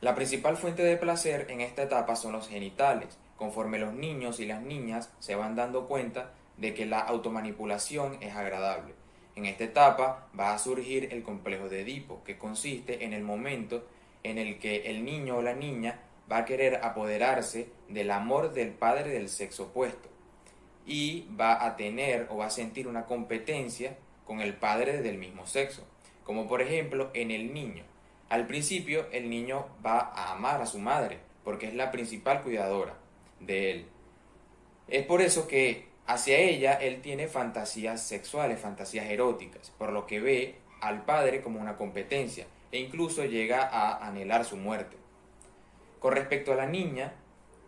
Speaker 7: La principal fuente de placer en esta etapa son los genitales. Conforme los niños y las niñas se van dando cuenta de que la automanipulación es agradable. En esta etapa va a surgir el complejo de Edipo, que consiste en el momento en el que el niño o la niña va a querer apoderarse del amor del padre del sexo opuesto y va a tener o va a sentir una competencia con el padre del mismo sexo, como por ejemplo en el niño. Al principio el niño va a amar a su madre porque es la principal cuidadora de él. Es por eso que hacia ella él tiene fantasías sexuales, fantasías eróticas, por lo que ve al padre como una competencia e incluso llega a anhelar su muerte. Con respecto a la niña,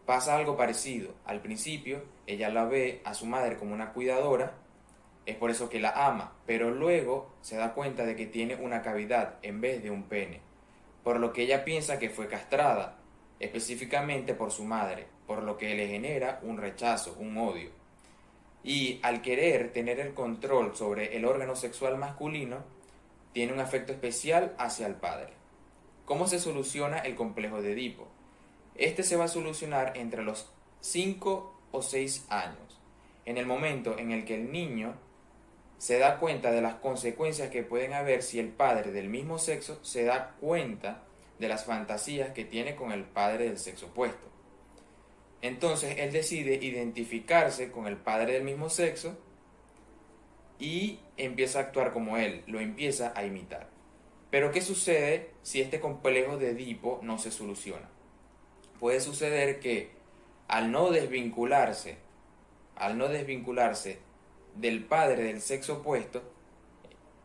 Speaker 7: pasa algo parecido. Al principio ella la ve a su madre como una cuidadora, es por eso que la ama, pero luego se da cuenta de que tiene una cavidad en vez de un pene, por lo que ella piensa que fue castrada, específicamente por su madre, por lo que le genera un rechazo, un odio. Y al querer tener el control sobre el órgano sexual masculino, tiene un afecto especial hacia el padre. ¿Cómo se soluciona el complejo de Edipo? Este se va a solucionar entre los 5 o 6 años, en el momento en el que el niño se da cuenta de las consecuencias que pueden haber si el padre del mismo sexo se da cuenta de las fantasías que tiene con el padre del sexo opuesto. Entonces él decide identificarse con el padre del mismo sexo y empieza a actuar como él, lo empieza a imitar. Pero ¿qué sucede si este complejo de Edipo no se soluciona? Puede suceder que al no desvincularse del padre del sexo opuesto,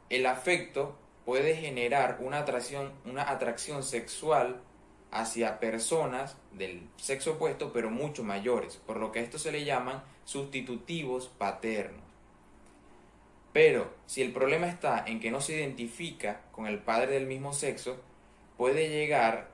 Speaker 7: el afecto puede generar una atracción sexual hacia personas del sexo opuesto, pero mucho mayores, por lo que a esto se le llaman sustitutivos paternos. Pero si el problema está en que no se identifica con el padre del mismo sexo, puede llegar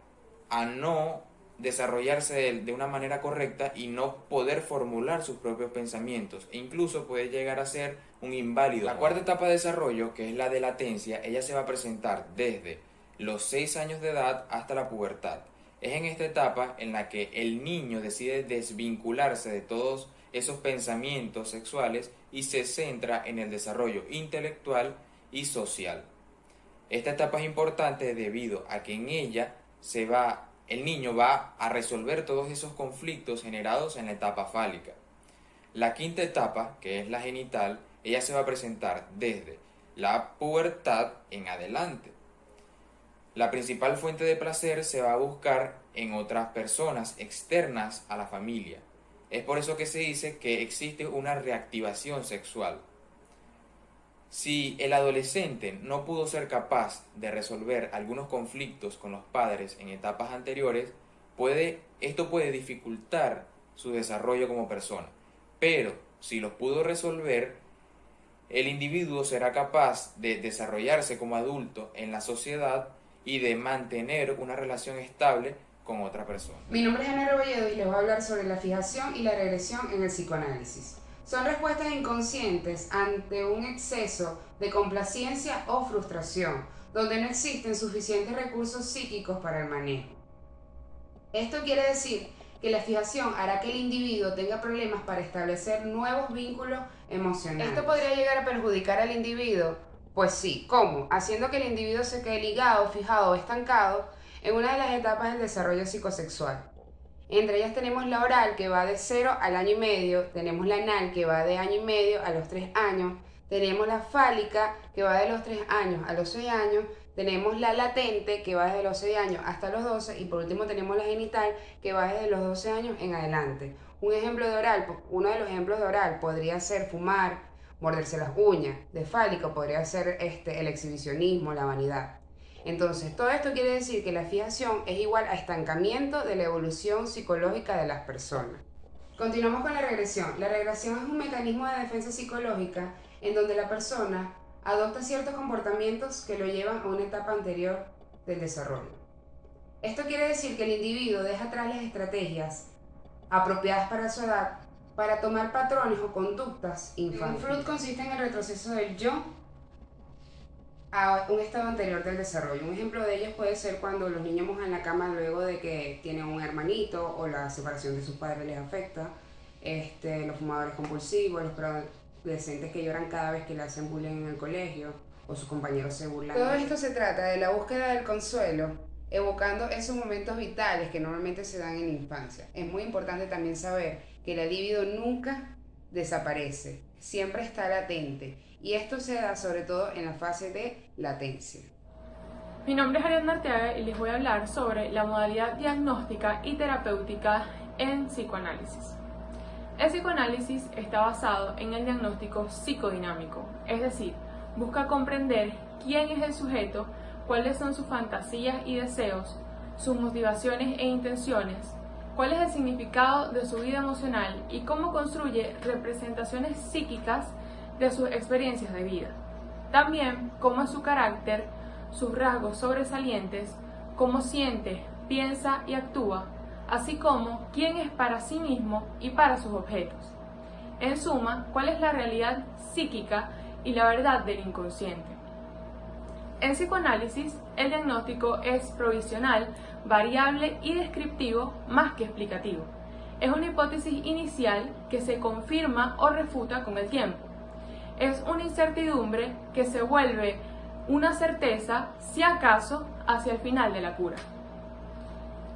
Speaker 7: a no desarrollarse de una manera correcta y no poder formular sus propios pensamientos e incluso puede llegar a ser un inválido. La cuarta etapa de desarrollo, que es la de latencia, ella se va a presentar desde los 6 años de edad hasta la pubertad. Es en esta etapa en la que el niño decide desvincularse de todos esos pensamientos sexuales y se centra en el desarrollo intelectual y social. Esta etapa es importante debido a que en ella el niño va a resolver todos esos conflictos generados en la etapa fálica. La quinta etapa, que es la genital, ella se va a presentar desde la pubertad en adelante. La principal fuente de placer se va a buscar en otras personas externas a la familia. Es por eso que se dice que existe una reactivación sexual. Si el adolescente no pudo ser capaz de resolver algunos conflictos con los padres en etapas anteriores, esto puede dificultar su desarrollo como persona. Pero si los pudo resolver, el individuo será capaz de desarrollarse como adulto en la sociedad y de mantener una relación estable con otra persona.
Speaker 8: Mi nombre es Ana Rebolledo y les voy a hablar sobre la fijación y la regresión en el psicoanálisis. Son respuestas inconscientes ante un exceso de complacencia o frustración, donde no existen suficientes recursos psíquicos para el manejo. Esto quiere decir que la fijación hará que el individuo tenga problemas para establecer nuevos vínculos emocionales. Esto podría llegar a perjudicar al individuo Pues sí, ¿cómo? Haciendo que el individuo se quede ligado, fijado o estancado en una de las etapas del desarrollo psicosexual. Entre ellas tenemos la oral, que va de 0 al año y medio, tenemos la anal, que va de año y medio a los 3 años, tenemos la fálica, que va de los 3 años a los 6 años, tenemos la latente, que va desde los 6 años hasta los 12, y por último tenemos la genital, que va desde los 12 años en adelante. Uno de los ejemplos de oral podría ser fumar, morderse las uñas. De fálico podría ser el exhibicionismo, la vanidad. Entonces, todo esto quiere decir que la fijación es igual a estancamiento de la evolución psicológica de las personas. Continuamos con la regresión. La regresión es un mecanismo de defensa psicológica en donde la persona adopta ciertos comportamientos que lo llevan a una etapa anterior del desarrollo. Esto quiere decir que el individuo deja atrás las estrategias apropiadas para su edad para tomar patrones o conductas infantiles. Un Freud consiste en el retroceso del yo a un estado anterior del desarrollo. Un ejemplo de ellos puede ser cuando los niños mojan la cama luego de que tienen un hermanito o la separación de sus padres les afecta, los fumadores compulsivos, los adolescentes que lloran cada vez que le hacen bullying en el colegio o sus compañeros se burlan. Todo esto se trata de la búsqueda del consuelo, evocando esos momentos vitales que normalmente se dan en la infancia. Es muy importante también saber que la libido nunca desaparece, siempre está latente, y esto se da sobre todo en la fase de latencia.
Speaker 9: Mi nombre es Ariadna Arteaga y les voy a hablar sobre la modalidad diagnóstica y terapéutica en psicoanálisis. El psicoanálisis está basado en el diagnóstico psicodinámico, es decir, busca comprender quién es el sujeto, cuáles son sus fantasías y deseos, sus motivaciones e intenciones, cuál es el significado de su vida emocional y cómo construye representaciones psíquicas de sus experiencias de vida. También cómo es su carácter, sus rasgos sobresalientes, cómo siente, piensa y actúa, así como quién es para sí mismo y para sus objetos. En suma, cuál es la realidad psíquica y la verdad del inconsciente. En psicoanálisis, el diagnóstico es provisional, variable y descriptivo más que explicativo. Es una hipótesis inicial que se confirma o refuta con el tiempo. Es una incertidumbre que se vuelve una certeza, si acaso, hacia el final de la cura.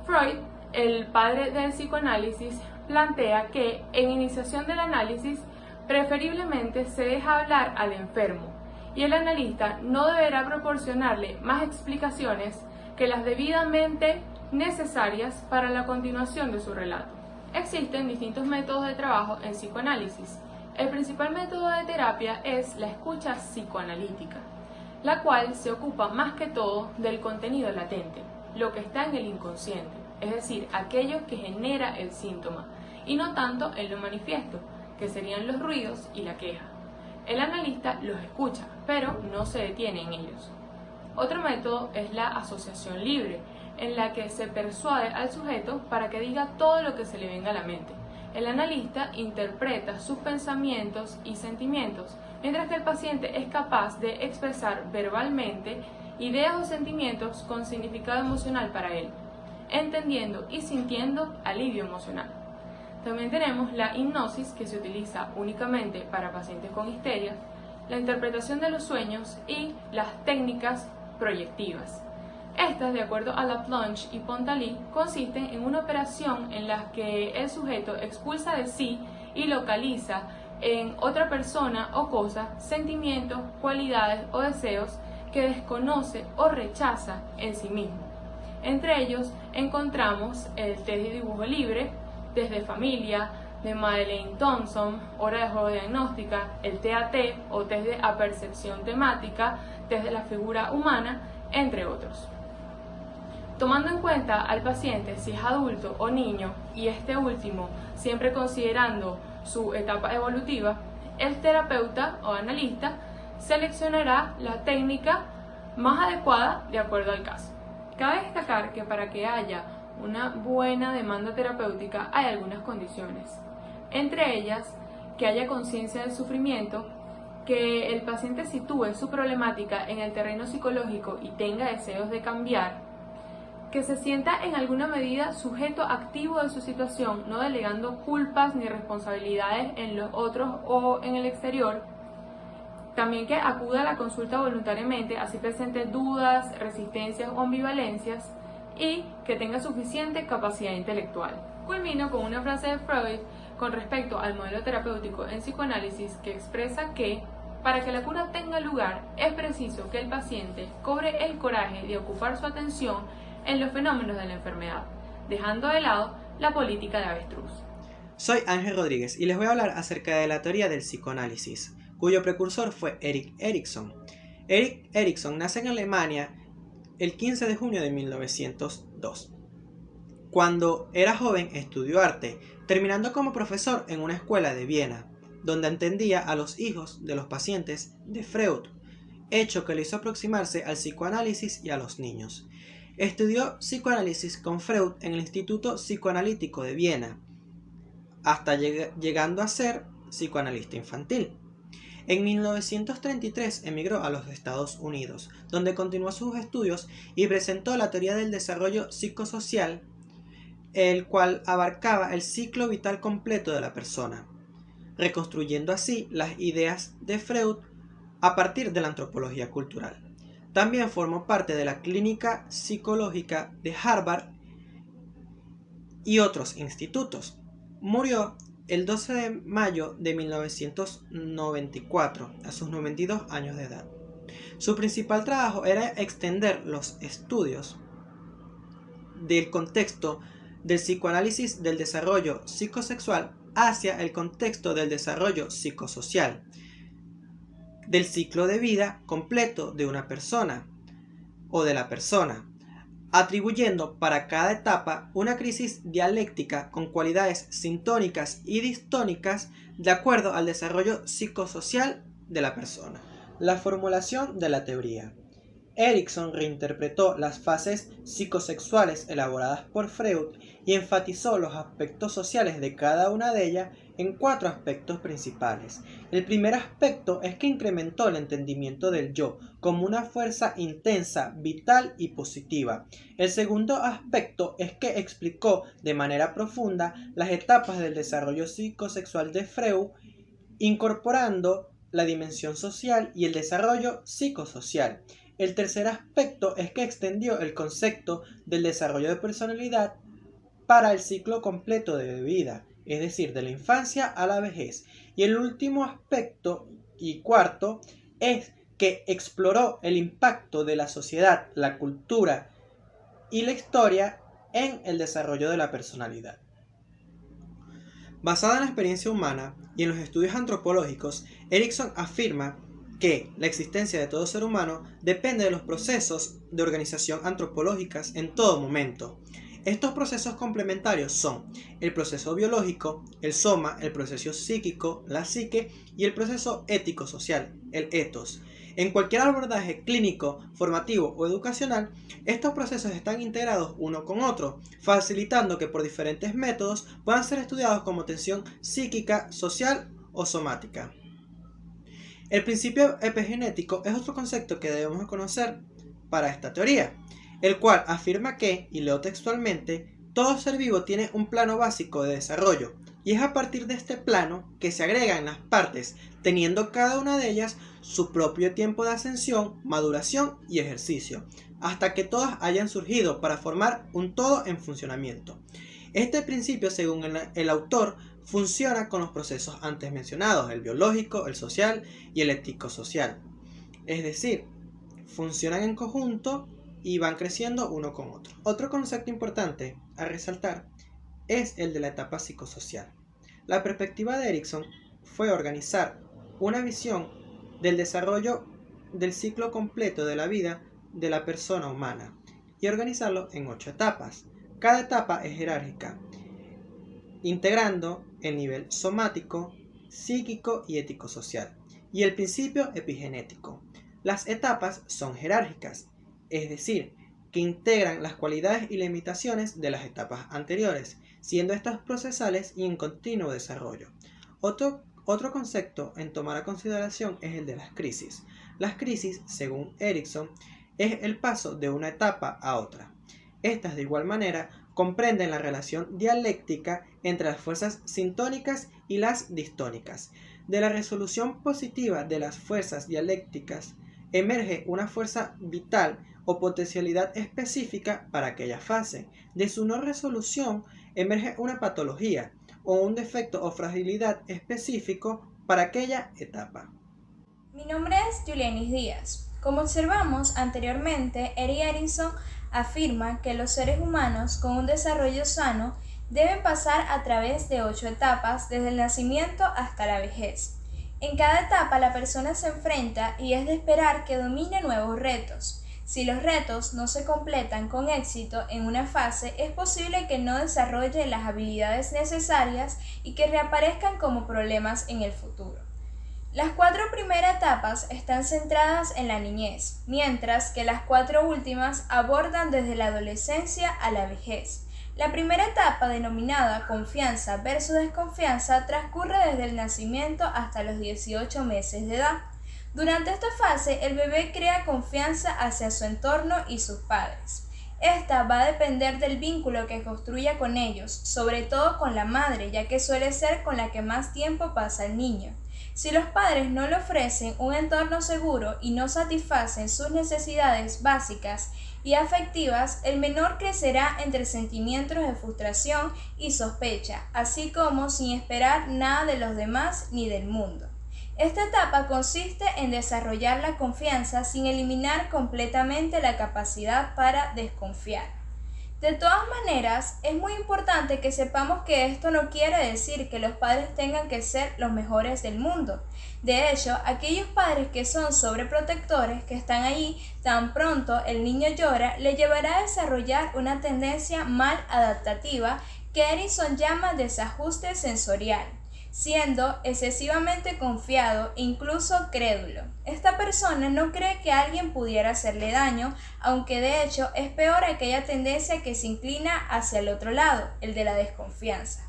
Speaker 9: Freud, el padre del psicoanálisis, plantea que en iniciación del análisis preferiblemente se deja hablar al enfermo y el analista no deberá proporcionarle más explicaciones que las debidamente necesarias para la continuación de su relato. Existen distintos métodos de trabajo en psicoanálisis. El principal método de terapia es la escucha psicoanalítica, la cual se ocupa más que todo del contenido latente, lo que está en el inconsciente, es decir, aquello que genera el síntoma, y no tanto en lo manifiesto, que serían los ruidos y la queja. El analista los escucha, pero no se detiene en ellos. Otro método es la asociación libre, en la que se persuade al sujeto para que diga todo lo que se le venga a la mente. El analista interpreta sus pensamientos y sentimientos, mientras que el paciente es capaz de expresar verbalmente ideas o sentimientos con significado emocional para él, entendiendo y sintiendo alivio emocional. También tenemos la hipnosis, que se utiliza únicamente para pacientes con histeria, la interpretación de los sueños y las técnicas proyectivas. Estas, de acuerdo a Laplanche y Pontalis, consisten en una operación en la que el sujeto expulsa de sí y localiza en otra persona o cosa sentimientos, cualidades o deseos que desconoce o rechaza en sí mismo. Entre ellos encontramos el test de dibujo libre, test de familia, de Madeleine Thompson, hora de juego diagnóstica, el TAT o test de apercepción temática, test de la figura humana, entre otros. Tomando en cuenta al paciente si es adulto o niño, y este último siempre considerando su etapa evolutiva, el terapeuta o analista seleccionará la técnica más adecuada de acuerdo al caso. Cabe destacar que para que haya una buena demanda terapéutica hay algunas condiciones, entre ellas que haya conciencia del sufrimiento, que el paciente sitúe su problemática en el terreno psicológico y tenga deseos de cambiar, que se sienta en alguna medida sujeto activo de su situación, no delegando culpas ni responsabilidades en los otros o en el exterior, También que acuda a la consulta voluntariamente, así presente dudas, resistencias o ambivalencias, y que tenga suficiente capacidad intelectual. Culmino con una frase de Freud con respecto al modelo terapéutico en psicoanálisis que expresa que para que la cura tenga lugar es preciso que el paciente cobre el coraje de ocupar su atención en los fenómenos de la enfermedad, dejando de lado la política de avestruz.
Speaker 10: Soy Ángel Rodríguez y les voy a hablar acerca de la teoría del psicoanálisis, cuyo precursor fue Erik Erikson. Erik Erikson nace en Alemania el 15 de junio de 1902. Cuando era joven estudió arte, terminando como profesor en una escuela de Viena, donde atendía a los hijos de los pacientes de Freud, hecho que le hizo aproximarse al psicoanálisis y a los niños. Estudió psicoanálisis con Freud en el Instituto Psicoanalítico de Viena, hasta llegando a ser psicoanalista infantil. En 1933 emigró a los Estados Unidos, donde continuó sus estudios y presentó la teoría del desarrollo psicosocial, el cual abarcaba el ciclo vital completo de la persona, reconstruyendo así las ideas de Freud a partir de la antropología cultural. También formó parte de la Clínica Psicológica de Harvard y otros institutos. Murió el 12 de mayo de 1994, a sus 92 años de edad. Su principal trabajo era extender los estudios del contexto del psicoanálisis del desarrollo psicosexual hacia el contexto del desarrollo psicosocial, del ciclo de vida completo de una persona o de la persona, atribuyendo para cada etapa una crisis dialéctica con cualidades sintónicas y distónicas de acuerdo al desarrollo psicosocial de la persona. La formulación de la teoría. Erikson reinterpretó las fases psicosexuales elaboradas por Freud y enfatizó los aspectos sociales de cada una de ellas en 4 aspectos principales. El primer aspecto es que incrementó el entendimiento del yo como una fuerza intensa, vital y positiva. El segundo aspecto es que explicó de manera profunda las etapas del desarrollo psicosexual de Freud, incorporando la dimensión social y el desarrollo psicosocial. El tercer aspecto es que extendió el concepto del desarrollo de personalidad para el ciclo completo de vida, es decir, de la infancia a la vejez. Y el último aspecto y cuarto es que exploró el impacto de la sociedad, la cultura y la historia en el desarrollo de la personalidad. Basada en la experiencia humana y en los estudios antropológicos, Erikson afirma que la existencia de todo ser humano depende de los procesos de organización antropológicas en todo momento. Estos procesos complementarios son el proceso biológico, el soma, el proceso psíquico, la psique y el proceso ético-social, el ethos. En cualquier abordaje clínico, formativo o educacional, estos procesos están integrados uno con otro, facilitando que por diferentes métodos puedan ser estudiados como tensión psíquica, social o somática. El principio epigenético es otro concepto que debemos conocer para esta teoría, el cual afirma que, y leo textualmente, todo ser vivo tiene un plano básico de desarrollo, y es a partir de este plano que se agregan las partes, teniendo cada una de ellas su propio tiempo de ascensión, maduración y ejercicio, hasta que todas hayan surgido para formar un todo en funcionamiento. Este principio, según el autor, funciona con los procesos antes mencionados, el biológico, el social y el ético-social. Es decir, funcionan en conjunto y van creciendo uno con otro. Otro concepto importante a resaltar es el de la etapa psicosocial. La perspectiva de Erikson fue organizar una visión del desarrollo del ciclo completo de la vida de la persona humana y organizarlo en 8 etapas. Cada etapa es jerárquica, integrando el nivel somático, psíquico y ético-social, y el principio epigenético. Las etapas son jerárquicas, es decir, que integran las cualidades y limitaciones de las etapas anteriores, siendo estas procesales y en continuo desarrollo. Otro concepto en tomar a consideración es el de las crisis. Las crisis, según Erikson, es el paso de una etapa a otra. Estas, de igual manera, comprenden la relación dialéctica entre las fuerzas sintónicas y las distónicas, De la resolución positiva de las fuerzas dialécticas emerge una fuerza vital o potencialidad específica para aquella fase. De su no resolución emerge una patología o un defecto o fragilidad específico para aquella etapa.
Speaker 11: Mi nombre es Julianis Díaz. Como observamos anteriormente, Erik Erikson afirma que los seres humanos con un desarrollo sano deben pasar a través de 8 etapas desde el nacimiento hasta la vejez. En cada etapa la persona se enfrenta y es de esperar que domine nuevos retos. Si los retos no se completan con éxito en una fase, es posible que no desarrolle las habilidades necesarias y que reaparezcan como problemas en el futuro. Las 4 primeras etapas están centradas en la niñez, mientras que las 4 últimas abordan desde la adolescencia a la vejez. La primera etapa, denominada confianza versus desconfianza, transcurre desde el nacimiento hasta los 18 meses de edad. Durante esta fase, el bebé crea confianza hacia su entorno y sus padres. Esta va a depender del vínculo que construya con ellos, sobre todo con la madre, ya que suele ser con la que más tiempo pasa el niño. Si los padres no le ofrecen un entorno seguro y no satisfacen sus necesidades básicas y afectivas, el menor crecerá entre sentimientos de frustración y sospecha, así como sin esperar nada de los demás ni del mundo. Esta etapa consiste en desarrollar la confianza sin eliminar completamente la capacidad para desconfiar. De todas maneras, es muy importante que sepamos que esto no quiere decir que los padres tengan que ser los mejores del mundo. De hecho, aquellos padres que son sobreprotectores, que están allí tan pronto el niño llora, le llevará a desarrollar una tendencia mal adaptativa que Erikson llama desajuste sensorial, siendo excesivamente confiado e incluso crédulo. Esta persona no cree que alguien pudiera hacerle daño, aunque de hecho es peor aquella tendencia que se inclina hacia el otro lado, el de la desconfianza.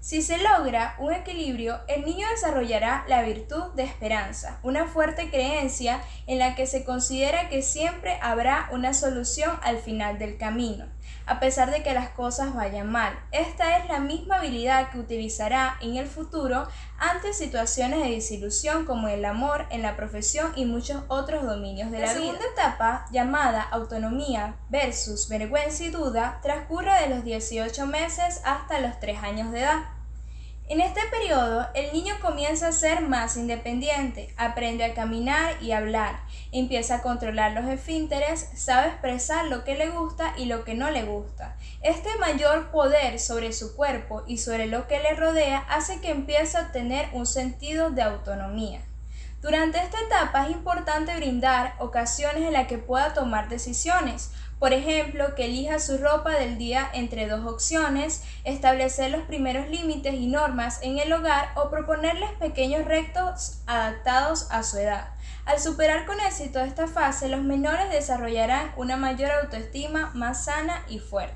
Speaker 11: Si se logra un equilibrio, el niño desarrollará la virtud de esperanza, una fuerte creencia en la que se considera que siempre habrá una solución al final del camino, a pesar de que las cosas vayan mal. Esta es la misma habilidad que utilizará en el futuro ante situaciones de desilusión como el amor, en la profesión y muchos otros dominios de la vida. La segunda etapa, llamada autonomía versus vergüenza y duda, transcurre de los 18 meses hasta los 3 años de edad. En este periodo, el niño comienza a ser más independiente, aprende a caminar y hablar, empieza a controlar los esfínteres, sabe expresar lo que le gusta y lo que no le gusta. Este mayor poder sobre su cuerpo y sobre lo que le rodea hace que empiece a tener un sentido de autonomía. Durante esta etapa es importante brindar ocasiones en las que pueda tomar decisiones. Por ejemplo, que elija su ropa del día entre 2 opciones, establecer los primeros límites y normas en el hogar o proponerles pequeños retos adaptados a su edad. Al superar con éxito esta fase, los menores desarrollarán una mayor autoestima más sana y fuerte.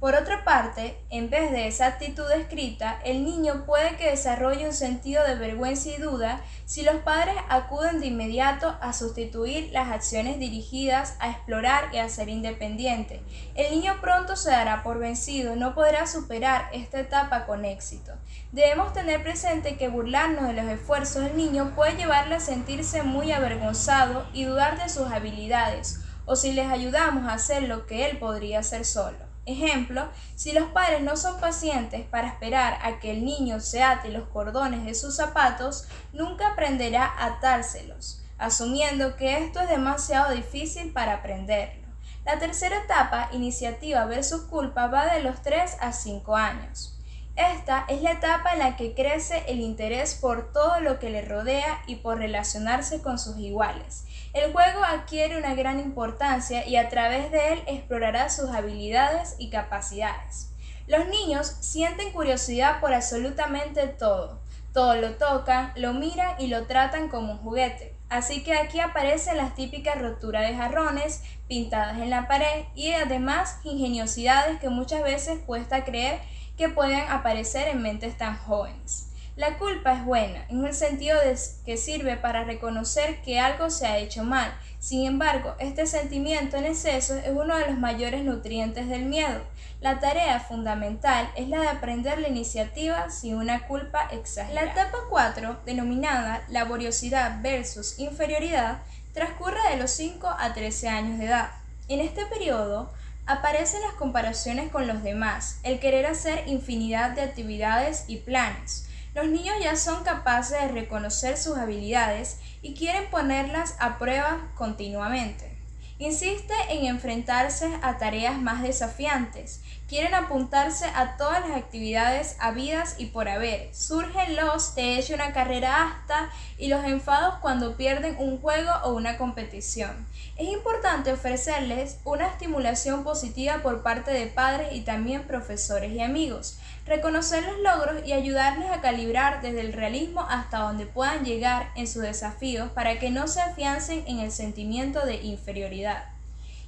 Speaker 11: Por otra parte, en vez de esa actitud descrita, el niño puede que desarrolle un sentido de vergüenza y duda si los padres acuden de inmediato a sustituir las acciones dirigidas a explorar y a ser independiente. El niño pronto se dará por vencido, no podrá superar esta etapa con éxito. Debemos tener presente que burlarnos de los esfuerzos del niño puede llevarle a sentirse muy avergonzado y dudar de sus habilidades, o si les ayudamos a hacer lo que él podría hacer solo. Ejemplo, si los padres no son pacientes para esperar a que el niño se ate los cordones de sus zapatos, nunca aprenderá a atárselos, asumiendo que esto es demasiado difícil para aprenderlo. La tercera etapa, iniciativa versus culpa, va de los 3 a 5 años. Esta es la etapa en la que crece el interés por todo lo que le rodea y por relacionarse con sus iguales. El juego adquiere una gran importancia y a través de él explorará sus habilidades y capacidades. Los niños sienten curiosidad por absolutamente todo. Todo lo tocan, lo miran y lo tratan como un juguete. Así que aquí aparecen las típicas roturas de jarrones pintadas en la pared y además ingeniosidades que muchas veces cuesta creer que pueden aparecer en mentes tan jóvenes. La culpa es buena, en el sentido de que sirve para reconocer que algo se ha hecho mal, Sin embargo, este sentimiento en exceso es uno de los mayores nutrientes del miedo. La tarea fundamental es la de aprender la iniciativa sin una culpa exagerada. La etapa 4, denominada laboriosidad versus inferioridad, transcurre de los 5 a 13 años de edad. En este periodo aparecen las comparaciones con los demás, el querer hacer infinidad de actividades y planes. Los niños ya son capaces de reconocer sus habilidades y quieren ponerlas a prueba continuamente. Insiste en enfrentarse a tareas más desafiantes, quieren apuntarse a todas las actividades habidas y por haber. Surgen los "te he hecho una carrera hasta" y los enfados cuando pierden un juego o una competición. Es importante ofrecerles una estimulación positiva por parte de padres y también profesores y amigos, reconocer los logros y ayudarles a calibrar desde el realismo hasta donde puedan llegar en sus desafíos para que no se afiancen en el sentimiento de inferioridad.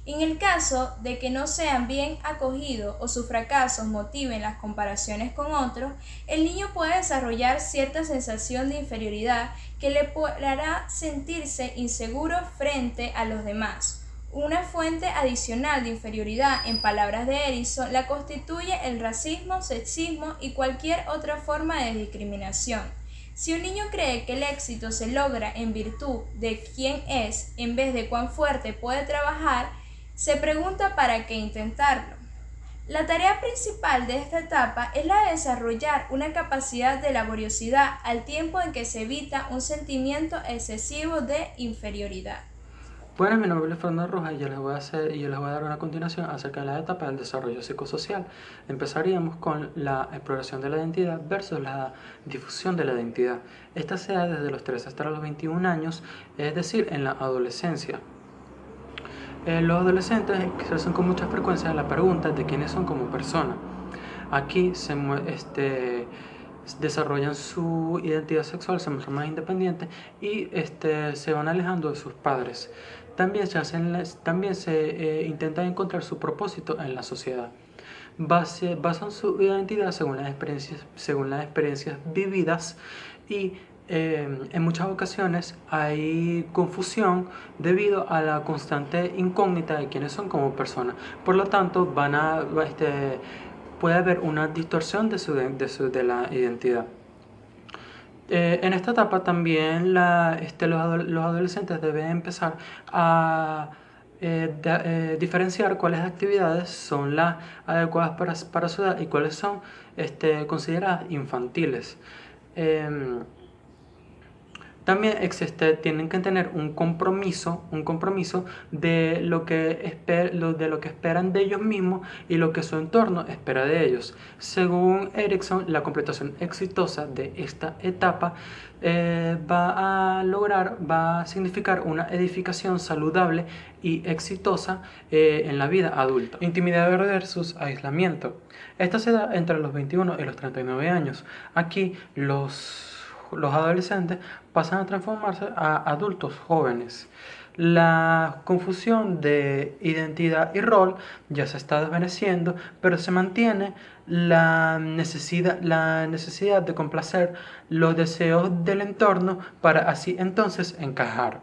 Speaker 11: En el caso de que no sean bien acogidos o sus fracasos motiven las comparaciones con otros, el niño puede desarrollar cierta sensación de inferioridad que le hará sentirse inseguro frente a los demás. Una fuente adicional de inferioridad, en palabras de Erickson, la constituye el racismo, sexismo y cualquier otra forma de discriminación. Si un niño cree que el éxito se logra en virtud de quién es, en vez de cuán fuerte puede trabajar, se pregunta para qué intentarlo. La tarea principal de esta etapa es la de desarrollar una capacidad de laboriosidad al tiempo en que se evita un sentimiento excesivo de inferioridad.
Speaker 12: Bueno, mi nombre es Fernando Rojas y yo les voy a dar una continuación acerca de la etapa del desarrollo psicosocial. Empezaríamos con la exploración de la identidad versus la difusión de la identidad. Esta se da desde los 13 hasta los 21 años, es decir, en la adolescencia. Los adolescentes se hacen con mucha frecuencia la pregunta de quiénes son como personas. Aquí desarrollan su identidad sexual, se muestran más independientes y se van alejando de sus padres. También se intenta encontrar su propósito en la sociedad. Basan su identidad según las experiencias vividas y en muchas ocasiones hay confusión debido a la constante incógnita de quiénes son como personas. Por lo tanto, puede haber una distorsión de la identidad. En esta etapa también los adolescentes deben empezar a diferenciar cuáles actividades son las adecuadas para su edad y cuáles son consideradas infantiles. También tienen que tener un compromiso de lo que esperan de ellos mismos y lo que su entorno espera de ellos. Según Erickson, la completación exitosa de esta etapa va a significar una edificación saludable y exitosa en la vida adulta. Intimidad versus aislamiento. Esta se da entre los 21 y los 39 años. Aquí los adolescentes pasan a transformarse a adultos jóvenes. La confusión de identidad y rol ya se está desvaneciendo, pero se mantiene la necesidad de complacer los deseos del entorno para así entonces encajar.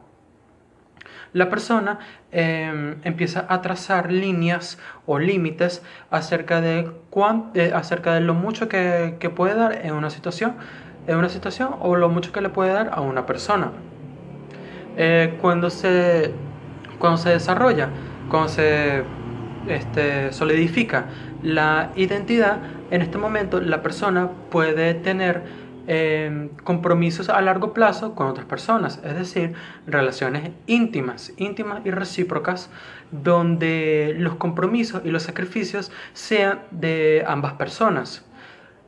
Speaker 12: La persona empieza a trazar líneas o límites acerca de lo mucho que puede dar en una situación o lo mucho que le puede dar a una persona. Cuando se desarrolla, cuando se solidifica la identidad, en este momento la persona puede tener compromisos a largo plazo con otras personas, es decir, relaciones íntimas y recíprocas, donde los compromisos y los sacrificios sean de ambas personas.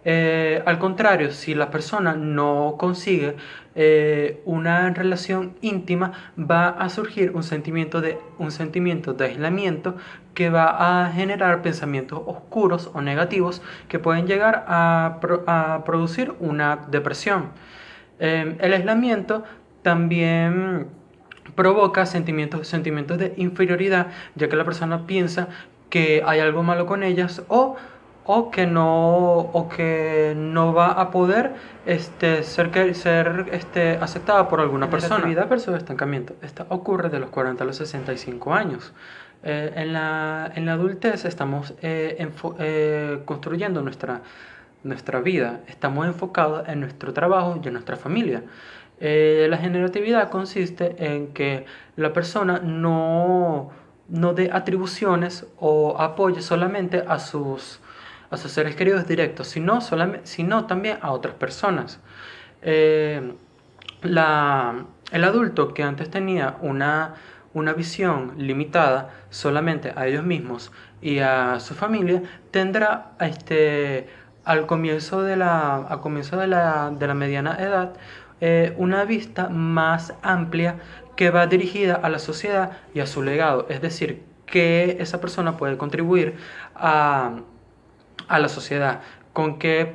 Speaker 12: Al contrario, si la persona no consigue una relación íntima, va a surgir un sentimiento de aislamiento que va a generar pensamientos oscuros o negativos que pueden llegar a producir una depresión. El aislamiento también provoca sentimientos de inferioridad, ya que la persona piensa que hay algo malo con ellas o o que no va a poder ser aceptada por alguna persona. La actividad versus estancamiento. Esta ocurre de los 40 a los 65 años. En la adultez estamos construyendo nuestra vida, estamos enfocados en nuestro trabajo y en nuestra familia. La generatividad consiste en que la persona no dé atribuciones o apoye solamente a sus seres queridos directos, sino también a otras personas. El adulto que antes tenía una visión limitada solamente a ellos mismos y a su familia, tendrá al comienzo de la mediana edad una vista más amplia que va dirigida a la sociedad y a su legado, es decir, que esa persona puede contribuir a la sociedad, qué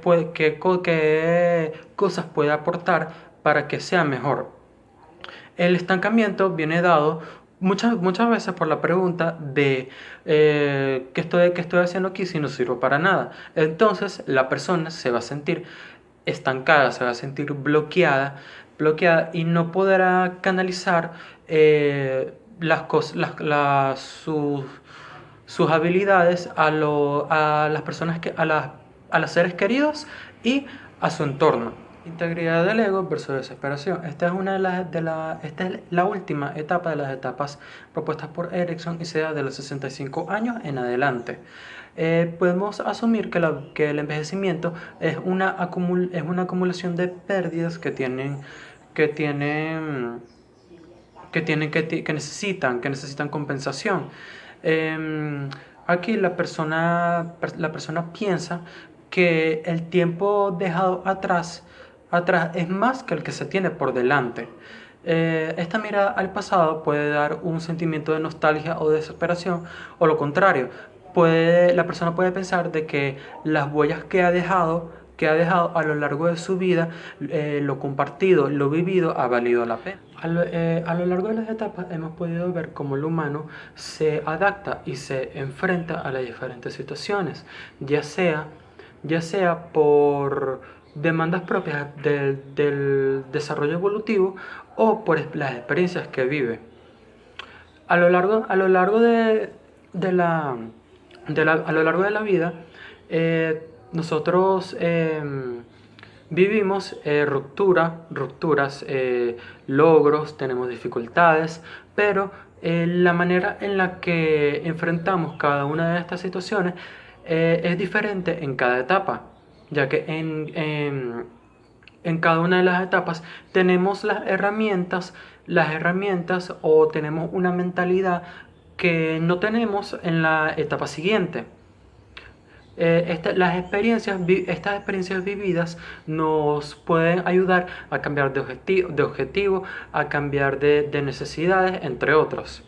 Speaker 12: cosas puede aportar para que sea mejor. El estancamiento viene dado muchas veces por la pregunta de ¿qué estoy haciendo aquí si no sirvo para nada? Entonces la persona se va a sentir estancada, se va a sentir bloqueada y no podrá canalizar sus habilidades a las personas a los seres queridos y a su entorno. Integridad del ego versus desesperación. Esta es la última etapa de las etapas propuestas por Erikson y se da de los 65 años en adelante. Podemos asumir que el envejecimiento es una acumulación de pérdidas que necesitan compensación. Aquí la persona piensa que el tiempo dejado atrás es más que el que se tiene por delante. Esta mirada al pasado puede dar un sentimiento de nostalgia o desesperación, o lo contrario, la persona puede pensar de que las huellas que ha dejado a lo largo de su vida, lo compartido, lo vivido, ha valido la pena. A lo largo de las etapas hemos podido ver cómo el humano se adapta y se enfrenta a las diferentes situaciones, ya sea por demandas propias del desarrollo evolutivo o por las experiencias que vive. A lo largo de la vida, nosotros vivimos rupturas, logros, tenemos dificultades, pero la manera en la que enfrentamos cada una de estas situaciones es diferente en cada etapa, ya que en cada una de las etapas tenemos las herramientas o tenemos una mentalidad que no tenemos en la etapa siguiente. Estas experiencias vividas nos pueden ayudar a cambiar de objetivo, a cambiar de necesidades, entre otros.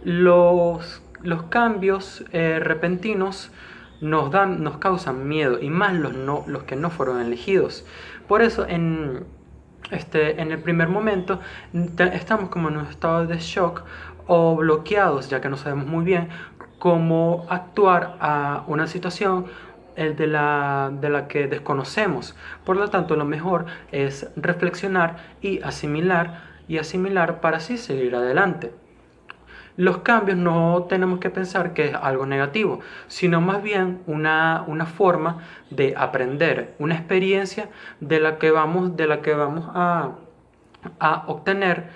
Speaker 12: Los cambios repentinos nos causan miedo, y más los que no fueron elegidos. Por eso en el primer momento estamos como en un estado de shock o bloqueados, ya que no sabemos muy bien cómo actuar a una situación de la que desconocemos. Por lo tanto, lo mejor es reflexionar y asimilar para así seguir adelante. Los cambios no tenemos que pensar que es algo negativo, sino más bien una forma de aprender, una experiencia de la que vamos a obtener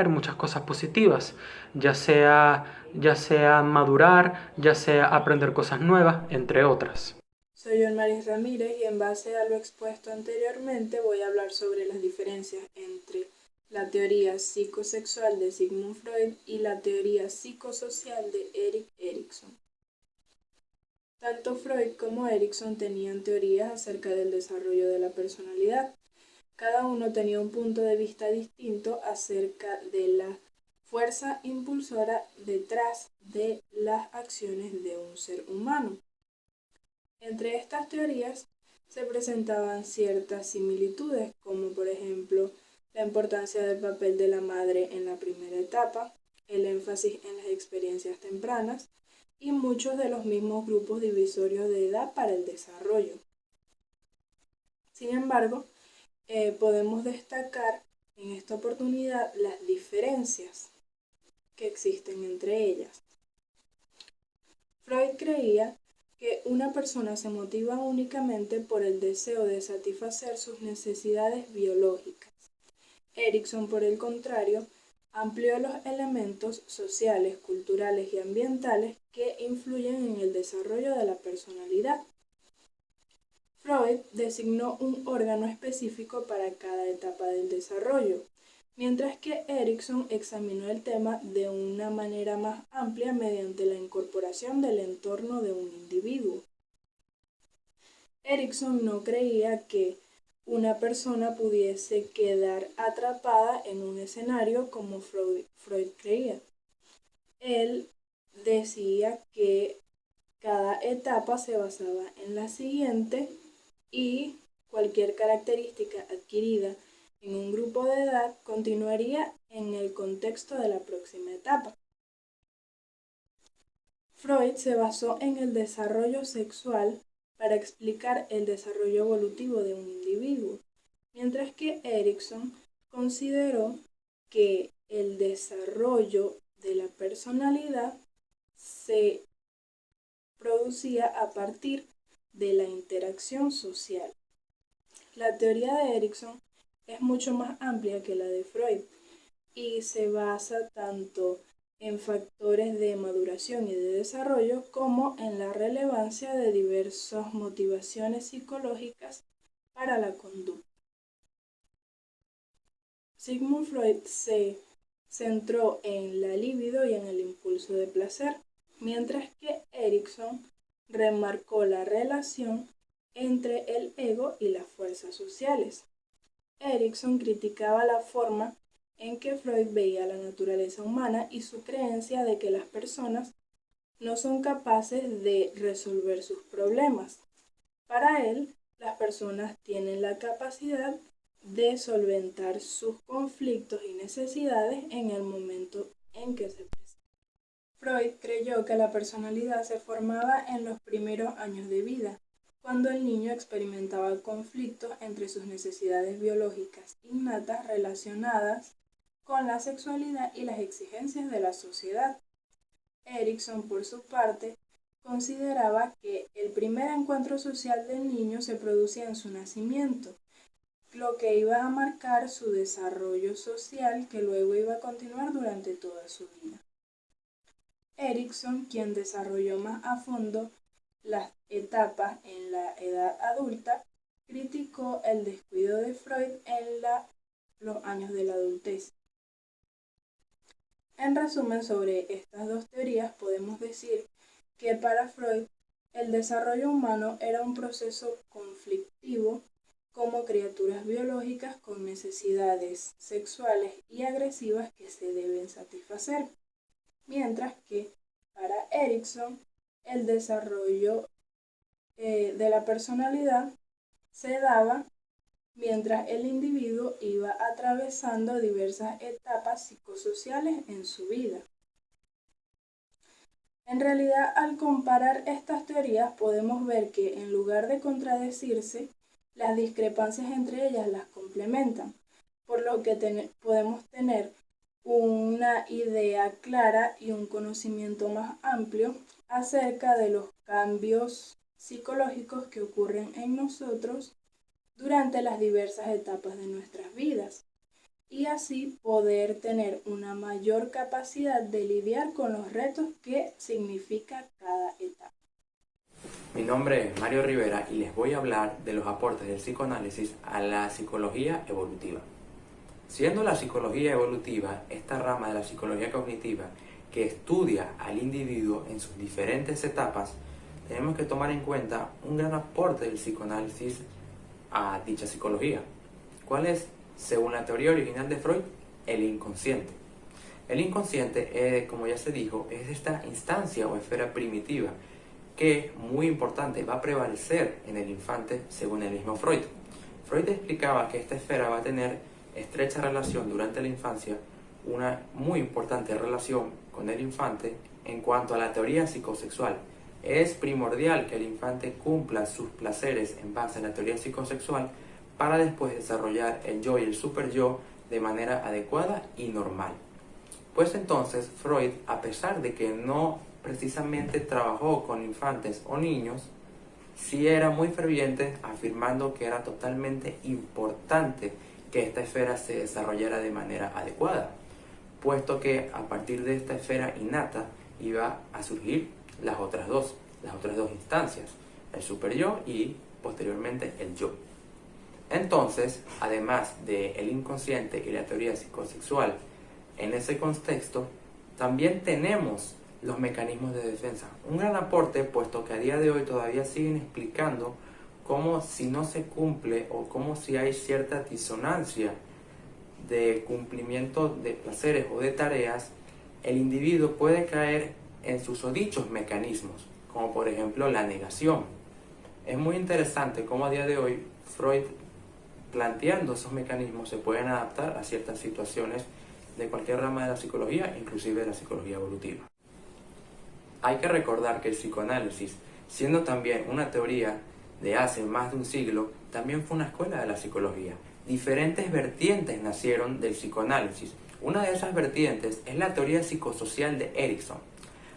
Speaker 12: muchas cosas positivas, ya sea madurar, ya sea aprender cosas nuevas, entre otras.
Speaker 13: Soy Maris Ramírez y en base a lo expuesto anteriormente voy a hablar sobre las diferencias entre la teoría psicosexual de Sigmund Freud y la teoría psicosocial de Erik Erikson. Tanto Freud como Erikson tenían teorías acerca del desarrollo de la personalidad. Cada uno tenía un punto de vista distinto acerca de la fuerza impulsora detrás de las acciones de un ser humano. Entre estas teorías se presentaban ciertas similitudes, como por ejemplo la importancia del papel de la madre en la primera etapa, el énfasis en las experiencias tempranas, y muchos de los mismos grupos divisorios de edad para el desarrollo. Sin embargo, podemos destacar en esta oportunidad las diferencias que existen entre ellas. Freud creía que una persona se motiva únicamente por el deseo de satisfacer sus necesidades biológicas. Erikson, por el contrario, amplió los elementos sociales, culturales y ambientales que influyen en el desarrollo de la personalidad. Freud designó un órgano específico para cada etapa del desarrollo, mientras que Erikson examinó el tema de una manera más amplia mediante la incorporación del entorno de un individuo. Erikson no creía que una persona pudiese quedar atrapada en un escenario como Freud creía. Él decía que cada etapa se basaba en la siguiente y cualquier característica adquirida en un grupo de edad continuaría en el contexto de la próxima etapa. Freud se basó en el desarrollo sexual para explicar el desarrollo evolutivo de un individuo, mientras que Erikson consideró que el desarrollo de la personalidad se producía a partir de la interacción social. La teoría de Erikson es mucho más amplia que la de Freud y se basa tanto en factores de maduración y de desarrollo como en la relevancia de diversas motivaciones psicológicas para la conducta. Sigmund Freud se centró en la libido y en el impulso de placer, mientras que Erikson remarcó la relación entre el ego y las fuerzas sociales. Erikson criticaba la forma en que Freud veía la naturaleza humana y su creencia de que las personas no son capaces de resolver sus problemas. Para él, las personas tienen la capacidad de solventar sus conflictos y necesidades en el momento en que se presentan. Freud creyó que la personalidad se formaba en los primeros años de vida, cuando el niño experimentaba conflictos entre sus necesidades biológicas innatas relacionadas con la sexualidad y las exigencias de la sociedad. Erikson, por su parte, consideraba que el primer encuentro social del niño se producía en su nacimiento, lo que iba a marcar su desarrollo social que luego iba a continuar durante toda su vida. Erikson, quien desarrolló más a fondo las etapas en la edad adulta, criticó el descuido de Freud en los años de la adultez. En resumen, sobre estas dos teorías podemos decir que para Freud el desarrollo humano era un proceso conflictivo como criaturas biológicas con necesidades sexuales y agresivas que se deben satisfacer, mientras que para Erikson el desarrollo de la personalidad se daba mientras el individuo iba atravesando diversas etapas psicosociales en su vida. En realidad, al comparar estas teorías, podemos ver que en lugar de contradecirse, las discrepancias entre ellas las complementan, por lo que podemos tener una idea clara y un conocimiento más amplio acerca de los cambios psicológicos que ocurren en nosotros durante las diversas etapas de nuestras vidas, y así poder tener una mayor capacidad de lidiar con los retos que significa cada etapa.
Speaker 7: Mi nombre es Mario Rivera y les voy a hablar de los aportes del psicoanálisis a la psicología evolutiva. Siendo la psicología evolutiva esta rama de la psicología cognitiva que estudia al individuo en sus diferentes etapas, tenemos que tomar en cuenta un gran aporte del psicoanálisis a dicha psicología. ¿Cuál es, según la teoría original de Freud? El inconsciente. El inconsciente, como ya se dijo, es esta instancia o esfera primitiva que, muy importante, va a prevalecer en el infante según el mismo Freud. Freud explicaba que esta esfera va a tener estrecha relación durante la infancia una muy importante relación con el infante en cuanto a la teoría psicosexual. Es primordial que el infante cumpla sus placeres en base a la teoría psicosexual para después desarrollar el yo y el superyo de manera adecuada y normal. Pues entonces Freud, a pesar de que no precisamente trabajó con infantes o niños, sí era muy ferviente afirmando que era totalmente importante que esta esfera se desarrollara de manera adecuada, puesto que a partir de esta esfera innata iba a surgir las otras dos instancias, el superyo y posteriormente el yo. Entonces, además del inconsciente y la teoría psicosexual, en ese contexto también tenemos los mecanismos de defensa. Un gran aporte, puesto que a día de hoy todavía siguen explicando cómo si no se cumple o cómo si hay cierta disonancia de cumplimiento de placeres o de tareas, el individuo puede caer en susodichos mecanismos, como por ejemplo la negación. Es muy interesante cómo a día de hoy Freud, planteando esos mecanismos, se pueden adaptar a ciertas situaciones de cualquier rama de la psicología, inclusive de la psicología evolutiva. Hay que recordar que el psicoanálisis, siendo también una teoría de hace más de un siglo, también fue una escuela de la psicología. Diferentes vertientes nacieron del psicoanálisis. Una de esas vertientes es la teoría psicosocial de Erikson.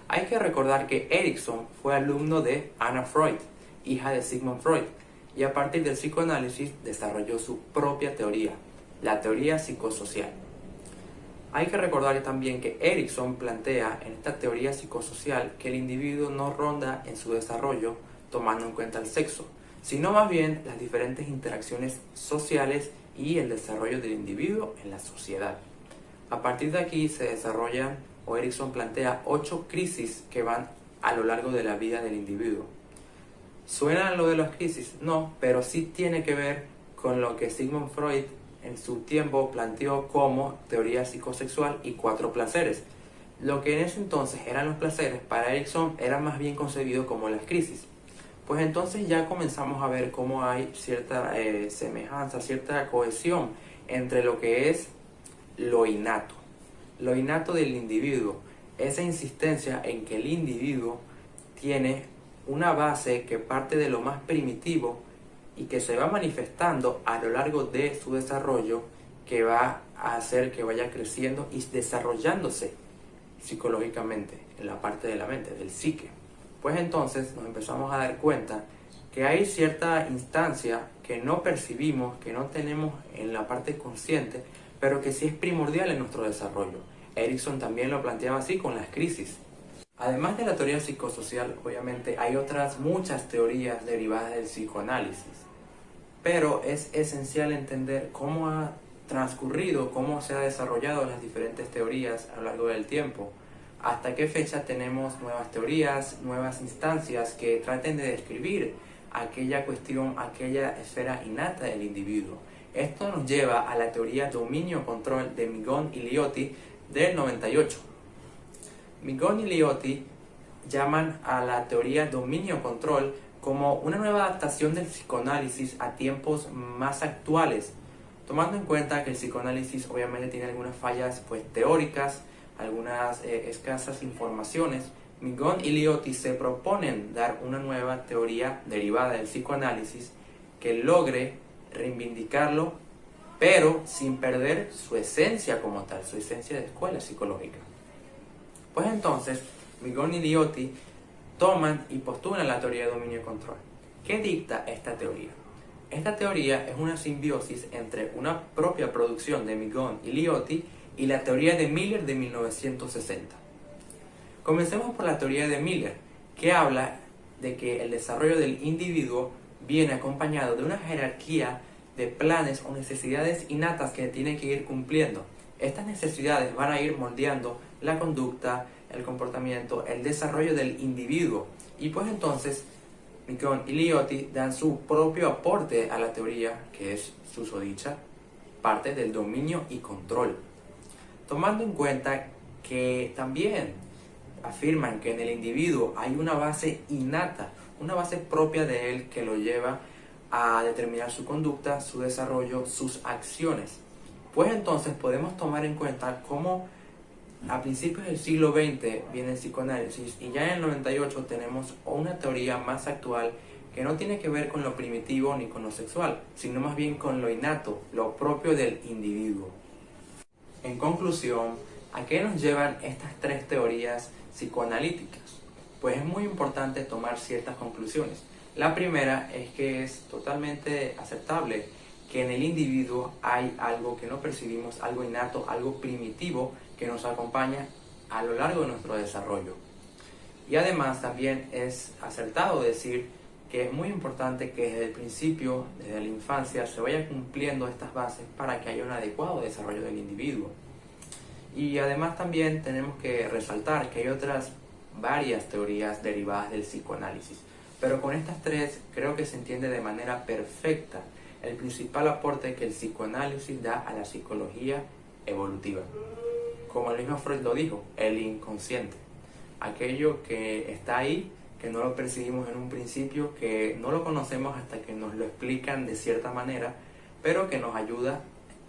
Speaker 7: Hay que recordar que Erikson fue alumno de Anna Freud, hija de Sigmund Freud, y a partir del psicoanálisis desarrolló su propia teoría, la teoría psicosocial. Hay que recordar también que Erikson plantea en esta teoría psicosocial que el individuo no ronda en su desarrollo tomando en cuenta el sexo, sino más bien las diferentes interacciones sociales y el desarrollo del individuo en la sociedad. A partir de aquí se desarrollan, o Erikson plantea, 8 crisis que van a lo largo de la vida del individuo. ¿Suena lo de las crisis? No, pero sí tiene que ver con lo que Sigmund Freud en su tiempo planteó como teoría psicosexual y 4 placeres. Lo que en ese entonces eran los placeres, para Erikson era más bien concebido como las crisis. Pues entonces ya comenzamos a ver cómo hay cierta semejanza, cierta cohesión entre lo que es lo innato del individuo, esa insistencia en que el individuo tiene una base que parte de lo más primitivo y que se va manifestando a lo largo de su desarrollo, que va a hacer que vaya creciendo y desarrollándose psicológicamente en la parte de la mente, del psique. Pues entonces nos empezamos a dar cuenta que hay cierta instancia que no percibimos, que no tenemos en la parte consciente, pero que sí es primordial en nuestro desarrollo. Erikson también lo planteaba así con las crisis. Además de la teoría psicosocial, obviamente hay otras muchas teorías derivadas del psicoanálisis, pero es esencial entender cómo ha transcurrido, cómo se han desarrollado las diferentes teorías a lo largo del tiempo, hasta qué fecha tenemos nuevas teorías, nuevas instancias que traten de describir aquella cuestión, aquella esfera innata del individuo. Esto nos lleva a la teoría dominio-control de Migón y Liotti del 98. Migón y Liotti llaman a la teoría dominio-control como una nueva adaptación del psicoanálisis a tiempos más actuales, tomando en cuenta que el psicoanálisis obviamente tiene algunas fallas teóricas, algunas escasas informaciones. Migón y Liotti se proponen dar una nueva teoría derivada del psicoanálisis que logre reivindicarlo, pero sin perder su esencia como tal, su esencia de escuela psicológica. Pues entonces, Migón y Liotti toman y postulan la teoría de dominio y control. ¿Qué dicta esta teoría? Esta teoría es una simbiosis entre una propia producción de Migón y Liotti y la teoría de Miller de 1960. Comencemos por la teoría de Miller, que habla de que el desarrollo del individuo viene acompañado de una jerarquía de planes o necesidades innatas que tiene que ir cumpliendo. Estas necesidades van a ir moldeando la conducta, el comportamiento, el desarrollo del individuo. Y pues entonces, Migón y Liotti dan su propio aporte a la teoría, que es susodicha parte del dominio y control. Tomando en cuenta que también afirman que en el individuo hay una base innata, una base propia de él que lo lleva a determinar su conducta, su desarrollo, sus acciones. Pues entonces podemos tomar en cuenta cómo a principios del siglo XX viene el psicoanálisis y ya en el 98 tenemos una teoría más actual que no tiene que ver con lo primitivo ni con lo sexual, sino más bien con lo innato, lo propio del individuo. En conclusión, ¿a qué nos llevan estas tres teorías psicoanalíticas? Pues es muy importante tomar ciertas conclusiones. La primera es que es totalmente aceptable que en el individuo hay algo que no percibimos, algo innato, algo primitivo que nos acompaña a lo largo de nuestro desarrollo. Y además también es acertado decir que es muy importante que desde el principio, desde la infancia, se vaya cumpliendo estas bases para que haya un adecuado desarrollo del individuo. Y además también tenemos que resaltar que hay otras varias teorías derivadas del psicoanálisis, pero con estas tres creo que se entiende de manera perfecta el principal aporte que el psicoanálisis da a la psicología evolutiva. Como el mismo Freud lo dijo, el inconsciente, aquello que está ahí, que no lo percibimos en un principio, que no lo conocemos hasta que nos lo explican de cierta manera, pero que nos ayuda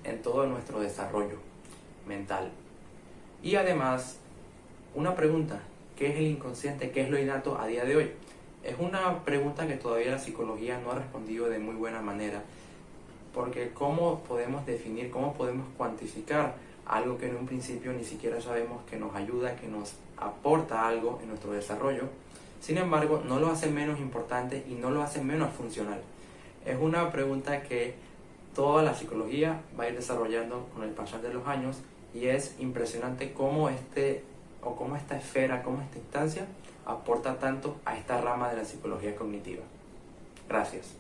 Speaker 7: en todo nuestro desarrollo mental. Y además, una pregunta, ¿qué es el inconsciente? ¿Qué es lo innato a día de hoy? Es una pregunta que todavía la psicología no ha respondido de muy buena manera, porque ¿cómo podemos definir, cómo podemos cuantificar algo que en un principio ni siquiera sabemos que nos ayuda, que nos aporta algo en nuestro desarrollo? Sin embargo, no lo hace menos importante y no lo hace menos funcional. Es una pregunta que toda la psicología va a ir desarrollando con el pasar de los años y es impresionante cómo esta esfera, cómo esta instancia aporta tanto a esta rama de la psicología cognitiva. Gracias.